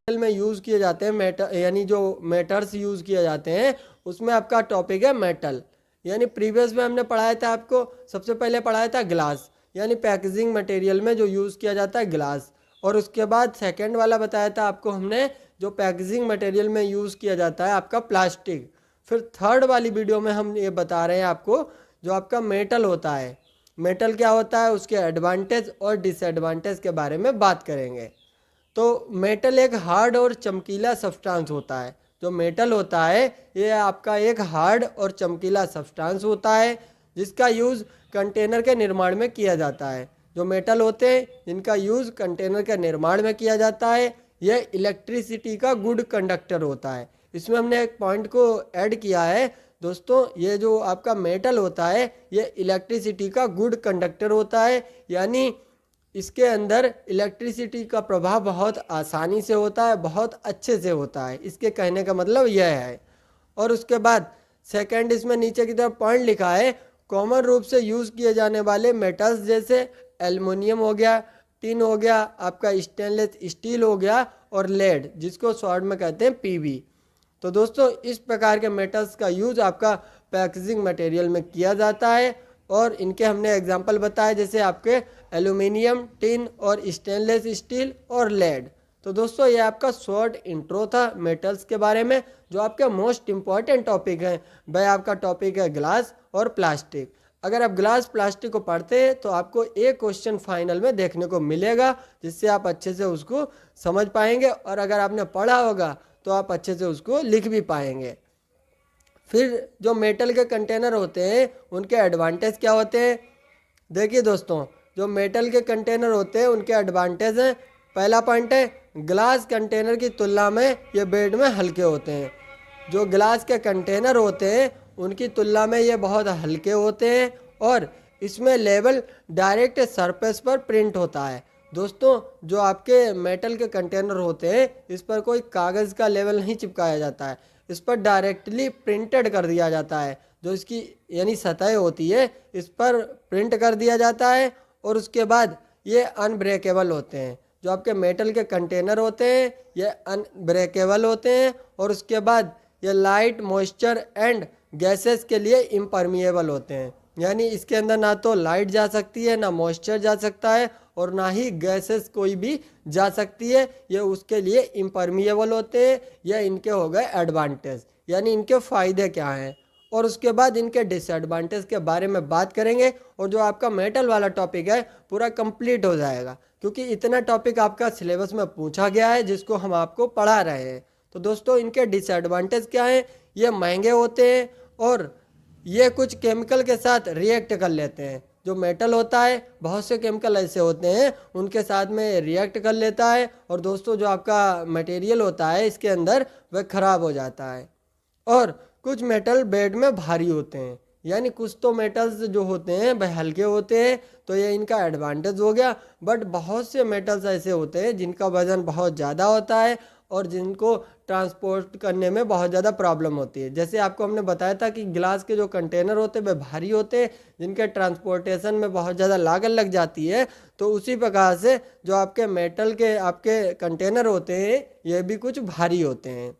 Speaker 1: में यूज़ किए जाते हैं मेटल, यानी जो मेटल्स यूज़ किए जाते हैं उसमें आपका टॉपिक है मेटल। यानी प्रीवियस में हमने पढ़ाया था आपको, सबसे पहले पढ़ाया था ग्लास, यानी पैकेजिंग मटेरियल में जो यूज़ किया जाता है ग्लास। और उसके बाद सेकंड वाला बताया था आपको हमने जो पैकेजिंग मटेरियल में यूज़ किया जाता है आपका प्लास्टिक। फिर थर्ड वाली वीडियो में हम ये बता रहे हैं आपको जो आपका मेटल होता है, मेटल क्या होता है, उसके एडवांटेज और डिसएडवांटेज के बारे में बात करेंगे। तो मेटल एक हार्ड और चमकीला सब्सटेंस होता है। जो मेटल होता है ये आपका एक हार्ड और चमकीला सब्सटेंस होता है जिसका यूज़ कंटेनर के निर्माण में किया जाता है। जो मेटल होते हैं जिनका यूज़ कंटेनर के निर्माण में किया जाता है, यह इलेक्ट्रिसिटी का गुड कंडक्टर होता है। इसमें हमने एक पॉइंट को ऐड किया है दोस्तों, ये जो आपका मेटल होता है ये इलेक्ट्रिसिटी का गुड कंडक्टर होता है, यानी इसके अंदर इलेक्ट्रिसिटी का प्रभाव बहुत आसानी से होता है, बहुत अच्छे से होता है। इसके कहने का मतलब यह है। और उसके बाद सेकंड इसमें नीचे की तरफ पॉइंट लिखा है कॉमन रूप से यूज़ किए जाने वाले मेटल्स जैसे एल्युमिनियम हो गया, टिन हो गया, आपका स्टेनलेस स्टील हो गया और लेड, जिसको शॉर्ट में कहते हैं पीबी। तो दोस्तों इस प्रकार के मेटल्स का यूज़ आपका पैकेजिंग मटेरियल में किया जाता है और इनके हमने एग्जांपल बताए जैसे आपके एल्युमिनियम, टिन और स्टेनलेस स्टील और लेड। तो दोस्तों ये आपका शॉर्ट इंट्रो था मेटल्स के बारे में, जो आपका मोस्ट इम्पॉर्टेंट टॉपिक है। भाई आपका टॉपिक है ग्लास और प्लास्टिक। अगर आप ग्लास प्लास्टिक को पढ़ते हैं तो आपको एक क्वेश्चन फाइनल में देखने को मिलेगा, जिससे आप अच्छे से उसको समझ पाएंगे, और अगर आपने पढ़ा होगा तो आप अच्छे से उसको लिख भी पाएंगे। फिर जो मेटल के कंटेनर होते हैं उनके एडवांटेज क्या होते हैं। देखिए दोस्तों, जो मेटल के कंटेनर होते हैं उनके एडवांटेज हैं। पहला पॉइंट है, ग्लास कंटेनर की तुलना में ये वेट में हल्के होते हैं। जो ग्लास के कंटेनर होते हैं उनकी तुलना में ये बहुत हल्के होते हैं और इसमें लेबल डायरेक्ट सरफेस पर प्रिंट होता है। दोस्तों जो आपके मेटल के कंटेनर होते हैं इस पर कोई कागज़ का लेबल नहीं चिपकाया जाता है, इस पर डायरेक्टली प्रिंटेड कर दिया जाता है। जो इसकी यानी सतह होती है इस पर प्रिंट कर दिया जाता है और उसके बाद ये अनब्रेकेबल होते हैं। जो आपके मेटल के कंटेनर होते हैं ये अनब्रेकेबल होते हैं और उसके बाद ये लाइट, मॉइस्चर एंड गैसेस के लिए इम्परमिएबल होते हैं। यानी इसके अंदर ना तो लाइट जा सकती है, ना मॉइस्चर जा सकता है और ना ही गैसेस कोई भी जा सकती है। ये उसके लिए इम्परमिएबल होते हैं। यह इनके हो गए एडवांटेज, यानी इनके फ़ायदे क्या हैं। और उसके बाद इनके डिसएडवांटेज के बारे में बात करेंगे और जो आपका मेटल वाला टॉपिक है पूरा कंप्लीट हो जाएगा, क्योंकि इतना टॉपिक आपका सिलेबस में पूछा गया है जिसको हम आपको पढ़ा रहे हैं। तो दोस्तों इनके डिसएडवांटेज क्या हैं। ये महंगे होते हैं और ये कुछ केमिकल के साथ रिएक्ट कर लेते हैं। जो मेटल होता है बहुत से केमिकल ऐसे होते हैं उनके साथ में रिएक्ट कर लेता है और दोस्तों जो आपका मटेरियल होता है इसके अंदर वह ख़राब हो जाता है। और कुछ मेटल वेट में भारी होते हैं, यानी कुछ तो मेटल्स जो होते हैं वह हल्के होते हैं, तो ये इनका एडवांटेज हो गया। बट बहुत से मेटल्स ऐसे होते हैं जिनका वज़न बहुत ज़्यादा होता है और जिनको ट्रांसपोर्ट करने में बहुत ज़्यादा प्रॉब्लम होती है। जैसे आपको हमने बताया था कि ग्लास के जो कंटेनर होते हैं वे भारी होते हैं, जिनके ट्रांसपोर्टेशन में बहुत ज़्यादा लागत लग जाती है। तो उसी प्रकार से जो आपके मेटल के आपके कंटेनर होते हैं ये भी कुछ भारी होते हैं।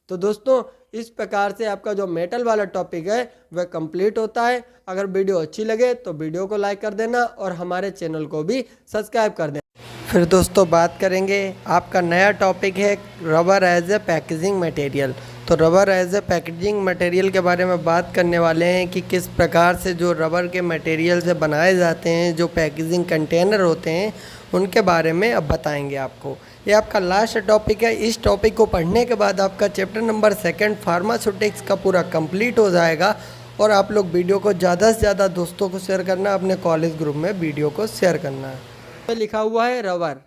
Speaker 1: तो दोस्तों इस प्रकार से आपका जो मेटल वाला टॉपिक है वह कंप्लीट होता है। अगर वीडियो अच्छी लगे तो वीडियो को लाइक कर देना और हमारे चैनल को भी सब्सक्राइब कर देना। फिर दोस्तों बात करेंगे, आपका नया टॉपिक है rubber as a packaging material. तो rubber as a packaging material के बारे में बात करने वाले हैं कि किस प्रकार से जो रबर के मटेरियल से बनाए जाते हैं जो पैकेजिंग कंटेनर होते हैं उनके बारे में अब बताएंगे आपको। ये आपका लास्ट टॉपिक है। इस टॉपिक को पढ़ने के बाद आपका चैप्टर नंबर 2 फार्मास्यूटिक्स का पूरा कंप्लीट हो जाएगा और आप लोग वीडियो को ज़्यादा से ज़्यादा दोस्तों को शेयर करना, अपने कॉलेज ग्रुप में वीडियो को शेयर करना है। लिखा हुआ है रबर।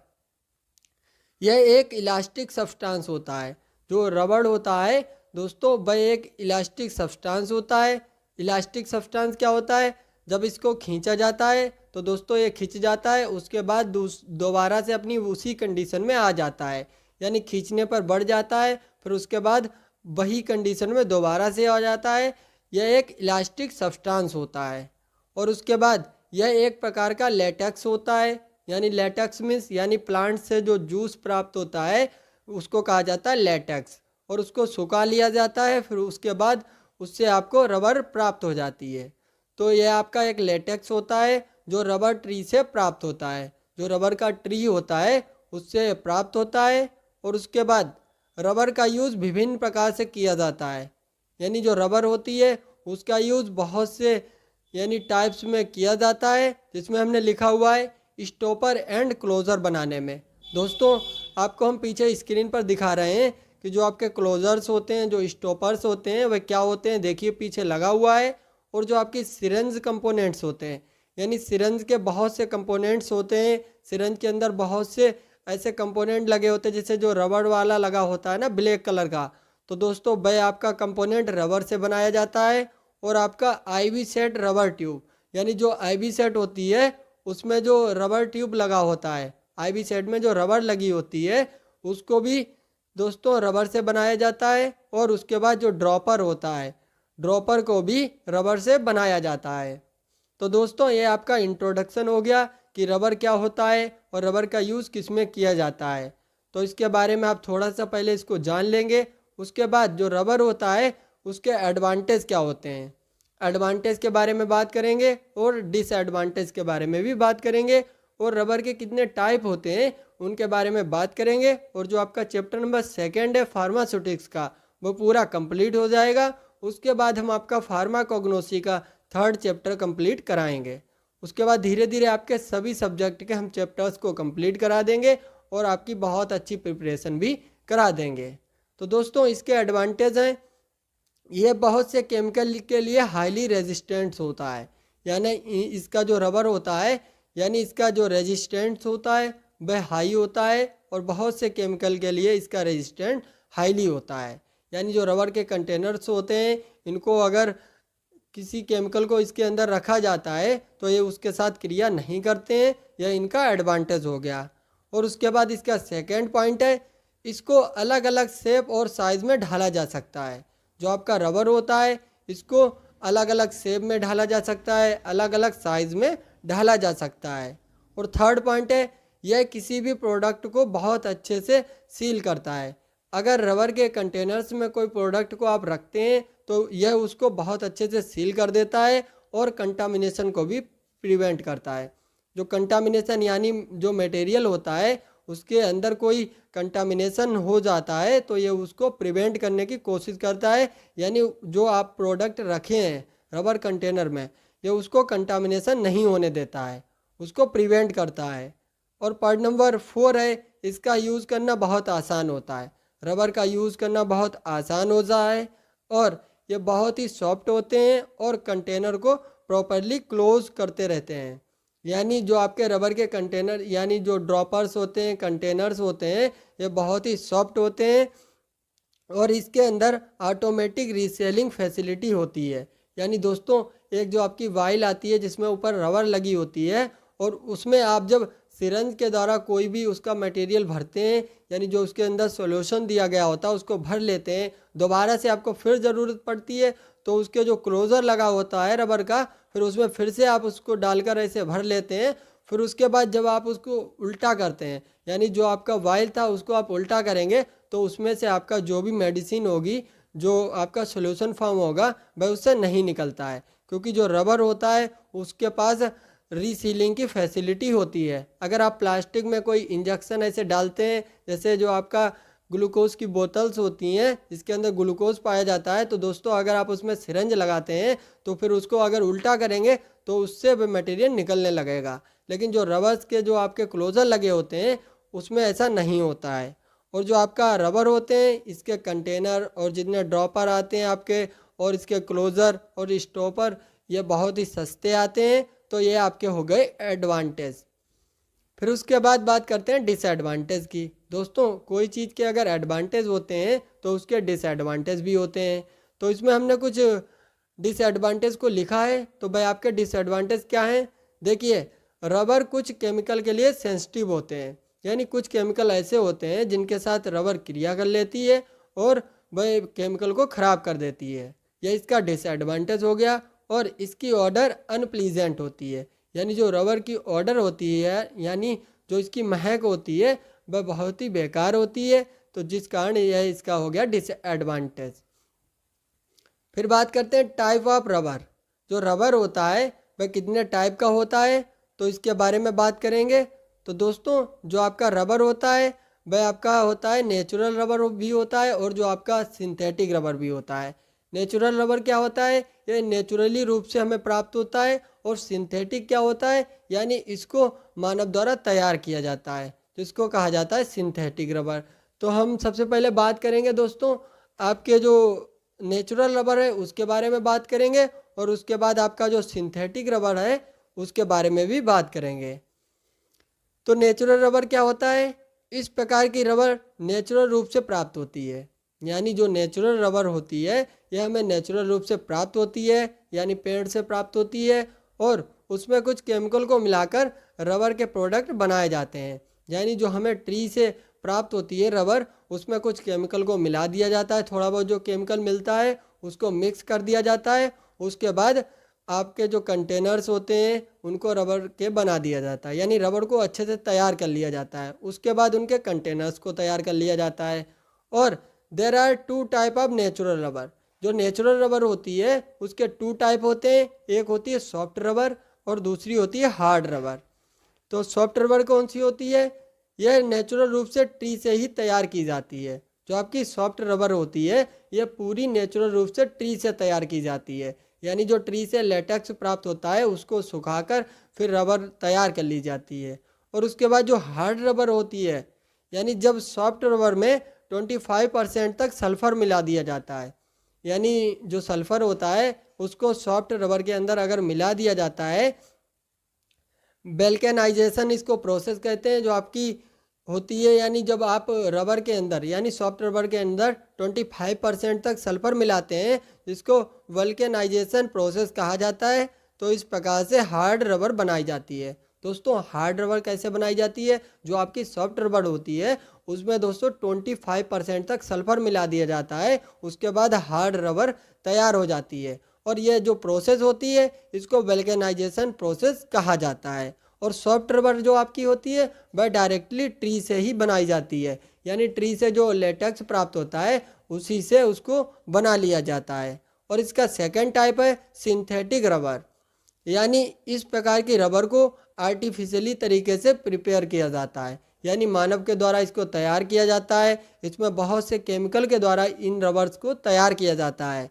Speaker 1: यह एक इलास्टिक सब्सटेंस होता है। जो रबर होता है दोस्तों वह एक इलास्टिक सब्सटेंस होता है। इलास्टिक सब्सटेंस क्या होता है, जब इसको खींचा जाता है तो दोस्तों ये खिंच जाता है, उसके बाद दोबारा से अपनी उसी कंडीशन में आ जाता है, यानी खींचने पर बढ़ जाता है, फिर उसके बाद वही कंडीशन में दोबारा से आ जाता है। यह एक इलास्टिक सब्सटेंस होता है। और उसके बाद यह एक प्रकार का लेटेक्स होता है, यानी लेटेक्स मीन्स यानी प्लांट से जो जूस प्राप्त होता है उसको कहा जाता है लेटेक्स। और उसको सुखा लिया जाता है, फिर उसके बाद उससे आपको रबर प्राप्त हो जाती है। तो यह आपका एक लेटेक्स होता है जो रबर ट्री से प्राप्त होता है, जो रबर का ट्री होता है उससे प्राप्त होता है। और उसके बाद रबर का यूज़ विभिन्न प्रकार से किया जाता है, यानी जो रबर होती है उसका यूज़ बहुत से यानी टाइप्स में किया जाता है, जिसमें हमने लिखा हुआ है स्टॉपर एंड क्लोज़र बनाने में। दोस्तों आपको हम पीछे स्क्रीन पर दिखा रहे हैं कि जो आपके क्लोज़र्स होते हैं, जो स्टॉपर्स होते हैं वह क्या होते हैं, देखिए पीछे लगा हुआ है। और जो आपकी सिरेंज कंपोनेंट्स होते हैं, यानी सिरेंज के बहुत से कंपोनेंट्स होते हैं। सिरेंज के अंदर बहुत से ऐसे कंपोनेंट लगे होते हैं, जैसे जो रबर वाला लगा होता है ना ब्लैक कलर का, तो दोस्तों वह आपका कंपोनेंट रबर से बनाया जाता है। और आपका आईवी सेट रबर ट्यूब, यानी जो आईवी सेट होती है उसमें जो रबर ट्यूब लगा होता है, आईवी सेट में जो रबर लगी होती है उसको भी दोस्तों रबर से बनाया जाता है। और उसके बाद जो ड्रॉपर होता है, ड्रॉपर को भी रबर से बनाया जाता है। तो दोस्तों ये आपका इंट्रोडक्शन हो गया कि रबर क्या होता है और रबर का यूज़ किस में किया जाता है। तो इसके बारे में आप थोड़ा सा पहले इसको जान लेंगे। उसके बाद जो रबर होता है उसके एडवांटेज क्या होते हैं, एडवांटेज के बारे में बात करेंगे और डिसएडवांटेज के बारे में भी बात करेंगे, और रबर के कितने टाइप होते हैं उनके बारे में बात करेंगे। और जो आपका चैप्टर नंबर 2 है फार्मास्यूटिक्स का, वो पूरा कंप्लीट हो जाएगा। उसके बाद हम आपका फार्माकोग्नोसी का 3rd चैप्टर कंप्लीट कराएंगे। उसके बाद धीरे धीरे आपके सभी सब्जेक्ट के हम चैप्टर्स को कंप्लीट करा देंगे और आपकी बहुत अच्छी प्रिपरेशन भी करा देंगे। तो दोस्तों इसके एडवांटेज हैं, ये बहुत से केमिकल के लिए हाईली रेजिस्टेंट होता है, यानी इसका जो रबर होता है यानी इसका जो रेजिस्टेंस होता है वह हाई होता है, और बहुत से केमिकल के लिए इसका रेजिस्टेंट हाईली होता है। यानी जो रबर के कंटेनर्स होते हैं इनको अगर किसी केमिकल को इसके अंदर रखा जाता है तो ये उसके साथ क्रिया नहीं करते हैं, यह इनका एडवांटेज हो गया। और उसके बाद इसका सेकंड पॉइंट है, इसको अलग अलग शेप और साइज़ में ढाला जा सकता है। जो आपका रबर होता है इसको अलग अलग शेप में ढाला जा सकता है, अलग अलग साइज़ में ढाला जा सकता है। और थर्ड पॉइंट है, यह किसी भी प्रोडक्ट को बहुत अच्छे से सील करता है। अगर रबर के कंटेनर्स में कोई प्रोडक्ट को आप रखते हैं तो यह उसको बहुत अच्छे से सील कर देता है और कंटामिनेशन को भी प्रिवेंट करता है। जो कंटामिनेशन यानी जो मटेरियल होता है उसके अंदर कोई कंटामिनेशन हो जाता है तो ये उसको प्रिवेंट करने की कोशिश करता है, यानी जो आप प्रोडक्ट रखे हैं रबर कंटेनर में ये उसको कंटामिनेशन नहीं होने देता है, उसको प्रिवेंट करता है। और पॉइंट नंबर 4 है, इसका यूज़ करना बहुत आसान होता है। रबर का यूज़ करना बहुत आसान होता है और ये बहुत ही सॉफ्ट होते हैं और कंटेनर को प्रॉपरली क्लोज करते रहते हैं। यानी जो आपके रबर के कंटेनर यानी जो ड्रॉपर्स होते हैं, कंटेनर्स होते हैं, ये बहुत ही सॉफ्ट होते हैं और इसके अंदर ऑटोमेटिक रीसेलिंग फैसिलिटी होती है। यानी दोस्तों एक जो आपकी वाइल आती है जिसमें ऊपर रबर लगी होती है और उसमें आप जब सिरंज के द्वारा कोई भी उसका मटेरियल भरते हैं, यानी जो उसके अंदर सॉल्यूशन दिया गया होता है उसको भर लेते हैं, दोबारा से आपको फिर ज़रूरत पड़ती है तो उसके जो क्लोज़र लगा होता है रबर का, फिर उसमें फिर से आप उसको डालकर ऐसे भर लेते हैं। फिर उसके बाद जब आप उसको उल्टा करते हैं, यानी जो आपका वाइल था उसको आप उल्टा करेंगे तो उसमें से आपका जो भी मेडिसिन होगी, जो आपका सॉल्यूशन फॉर्म होगा वह उससे नहीं निकलता है, क्योंकि जो रबर होता है उसके पास रीसीलिंग की फैसिलिटी होती है। अगर आप प्लास्टिक में कोई इंजेक्शन ऐसे डालते हैं, जैसे जो आपका ग्लूकोज की बोतल्स होती हैं जिसके अंदर ग्लूकोज पाया जाता है, तो दोस्तों अगर आप उसमें सिरंज लगाते हैं तो फिर उसको अगर उल्टा करेंगे तो उससे भी मटेरियल निकलने लगेगा। लेकिन जो रबर्स के जो आपके क्लोज़र लगे होते हैं उसमें ऐसा नहीं होता है। और जो आपका रबर होते हैं इसके कंटेनर और जितने ड्रॉपर आते हैं आपके और इसके क्लोज़र और स्टॉपर ये बहुत ही सस्ते आते हैं, तो ये आपके हो गए एडवांटेज। फिर उसके बाद बात करते हैं डिसएडवांटेज की। दोस्तों कोई चीज़ के अगर एडवांटेज होते हैं तो उसके डिसएडवांटेज भी होते हैं। तो इसमें हमने कुछ डिसएडवांटेज को लिखा है, तो भाई आपके डिसएडवांटेज क्या हैं। देखिए रबर कुछ केमिकल के लिए सेंसिटिव होते हैं, यानी कुछ केमिकल ऐसे होते हैं जिनके साथ रबर क्रिया कर लेती है और वह केमिकल को ख़राब कर देती है, यह इसका डिसएडवांटेज हो गया। और इसकी ऑर्डर अनप्लीजेंट होती है, यानी जो रबर की ऑर्डर होती है यानी जो इसकी महक होती है वह बहुत ही बेकार होती है, तो जिस कारण यह इसका हो गया डिसएडवांटेज। फिर बात करते हैं टाइप ऑफ रबर। जो रबर होता है वह कितने टाइप का होता है, तो इसके बारे में बात करेंगे। तो दोस्तों जो आपका रबर होता है वह आपका होता है नेचुरल रबर भी होता है और जो आपका सिंथेटिक रबर भी होता है। नेचुरल रबर क्या होता है, ये नेचुरली रूप से हमें प्राप्त होता है, और सिंथेटिक क्या होता है यानी इसको मानव द्वारा तैयार किया जाता है, जिसको कहा जाता है सिंथेटिक रबर। तो हम सबसे पहले बात करेंगे दोस्तों आपके जो नेचुरल रबर है उसके बारे में बात करेंगे, और उसके बाद आपका जो सिंथेटिक रबर है उसके बारे में भी बात करेंगे। तो नेचुरल रबर क्या होता है, इस प्रकार की रबर नेचुरल रूप से प्राप्त होती है, यानी जो नेचुरल रबर होती है यह हमें नेचुरल रूप से प्राप्त होती है, यानी पेड़ से प्राप्त होती है, और उसमें कुछ केमिकल को मिलाकर रबर के प्रोडक्ट बनाए जाते हैं। यानी जो हमें ट्री से प्राप्त होती है रबर, उसमें कुछ केमिकल को मिला दिया जाता है, थोड़ा बहुत जो केमिकल मिलता है उसको मिक्स कर दिया जाता है। उसके बाद आपके जो कंटेनर्स होते हैं उनको रबर के बना दिया जाता है, यानी रबर को अच्छे से तैयार कर लिया जाता है। उसके बाद उनके कंटेनर्स को तैयार कर लिया जाता है। और there are two type of natural rubber. जो नेचुरल रबर होती है उसके टू टाइप होते हैं, एक होती है सॉफ्ट रबर और दूसरी होती है हार्ड रबर। तो सॉफ्ट रबर कौन सी होती है? यह नेचुरल रूप से ट्री से ही तैयार की जाती है। जो आपकी सॉफ्ट रबर होती है यह पूरी नेचुरल रूप से ट्री से तैयार की जाती है, यानी जो ट्री से लेटेक्स प्राप्त होता है उसको सुखाकर फिर रबर तैयार कर ली जाती है। और उसके बाद जो हार्ड रबर होती है, यानी जब सॉफ्ट रबर में 25% तक सल्फ़र मिला दिया जाता है, यानी जो सल्फ़र होता है उसको सॉफ्ट रबर के अंदर अगर मिला दिया जाता है, वेल्केनाइजेशन इसको प्रोसेस कहते हैं, जो आपकी होती है, यानी जब आप रबर के अंदर यानी सॉफ्ट रबर के अंदर 25% तक सल्फर मिलाते हैं, जिसको वल्केनाइजेशन प्रोसेस कहा जाता है। तो इस प्रकार से हार्ड रबर बनाई जाती है। दोस्तों हार्ड रबर कैसे बनाई जाती है? जो आपकी सॉफ्ट रबर होती है उसमें दोस्तों 25% तक सल्फर मिला दिया जाता है, उसके बाद हार्ड रबर तैयार हो जाती है। और ये जो प्रोसेस होती है इसको वल्केनाइजेशन प्रोसेस कहा जाता है। और सॉफ्ट रबर जो आपकी होती है वह डायरेक्टली ट्री से ही बनाई जाती है, यानी ट्री से जो लेटेक्स प्राप्त होता है उसी से उसको बना लिया जाता है। और इसका सेकंड टाइप है सिंथेटिक रबर, यानी इस प्रकार की रबर को आर्टिफिशियली तरीके से प्रिपेयर किया जाता है, यानी मानव के द्वारा इसको तैयार किया जाता है। इसमें बहुत से केमिकल के द्वारा इन रबर्स को तैयार किया जाता है।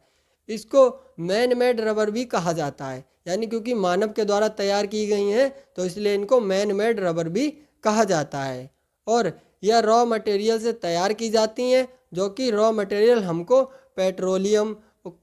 Speaker 1: इसको मैन मेड रबर भी कहा जाता है, यानी क्योंकि मानव के द्वारा तैयार की गई हैं तो इसलिए इनको मैन मेड रबर भी कहा जाता है। और यह रॉ मटेरियल से तैयार की जाती हैं, जो कि रॉ मटेरियल हमको पेट्रोलियम,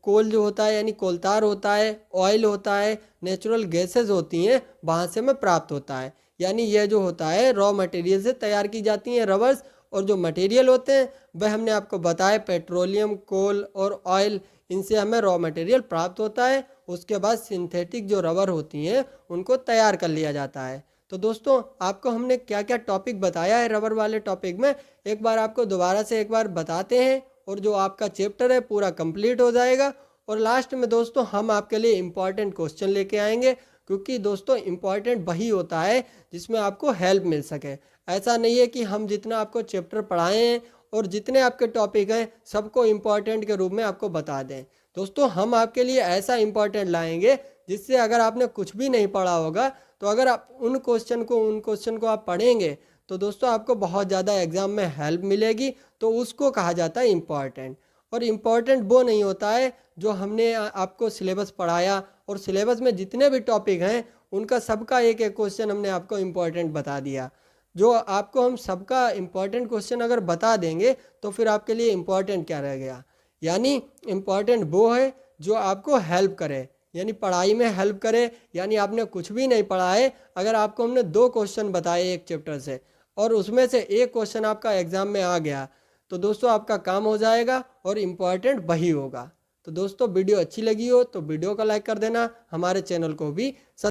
Speaker 1: कोल जो होता है यानी कोलतार होता है, ऑयल होता है, नेचुरल गैसेस होती हैं, वहाँ से हमें प्राप्त होता है। यानी यह जो होता है रॉ मटेरियल से तैयार की जाती हैं रबर्स। और जो मटेरियल होते हैं वह हमने आपको बताया पेट्रोलियम, कोल और ऑयल, इनसे हमें रॉ मटेरियल प्राप्त होता है। उसके बाद सिंथेटिक जो रबर होती हैं उनको तैयार कर लिया जाता है। तो दोस्तों आपको हमने क्या क्या टॉपिक बताया है रबर वाले टॉपिक में, एक बार आपको दोबारा से एक बार बताते हैं, और जो आपका चैप्टर है पूरा कंप्लीट हो जाएगा। और लास्ट में दोस्तों हम आपके लिए इम्पॉर्टेंट क्वेश्चन लेके आएंगे, क्योंकि दोस्तों इम्पॉर्टेंट वही होता है जिसमें आपको हेल्प मिल सके। ऐसा नहीं है कि हम जितना आपको चैप्टर पढ़ाए हैं और जितने आपके टॉपिक हैं सबको इम्पॉर्टेंट के रूप में आपको बता दें। दोस्तों हम आपके लिए ऐसा इम्पॉर्टेंट लाएंगे जिससे अगर आपने कुछ भी नहीं पढ़ा होगा तो अगर आप उन क्वेश्चन को आप पढ़ेंगे तो दोस्तों आपको बहुत ज़्यादा एग्ज़ाम में हेल्प मिलेगी। तो उसको कहा जाता है इम्पॉर्टेंट। और इम्पॉर्टेंट वो नहीं होता है जो हमने आपको सिलेबस पढ़ाया और सिलेबस में जितने भी टॉपिक हैं उनका सबका एक एक क्वेश्चन हमने आपको इम्पॉर्टेंट बता दिया। जो आपको हम सबका इम्पॉर्टेंट क्वेश्चन अगर बता देंगे तो फिर आपके लिए इम्पॉर्टेंट क्या रह गया? यानी इम्पॉर्टेंट वो है जो आपको हेल्प करे, यानी पढ़ाई में हेल्प करे। यानी आपने कुछ भी नहीं पढ़ा है, अगर आपको हमने 2 क्वेश्चन बताए एक चैप्टर से और उसमें से एक क्वेश्चन आपका एग्ज़ाम में आ गया तो दोस्तों आपका काम हो जाएगा और इम्पॉर्टेंट वही होगा। तो दोस्तों वीडियो अच्छी लगी हो तो वीडियो को लाइक कर देना, हमारे चैनल को भी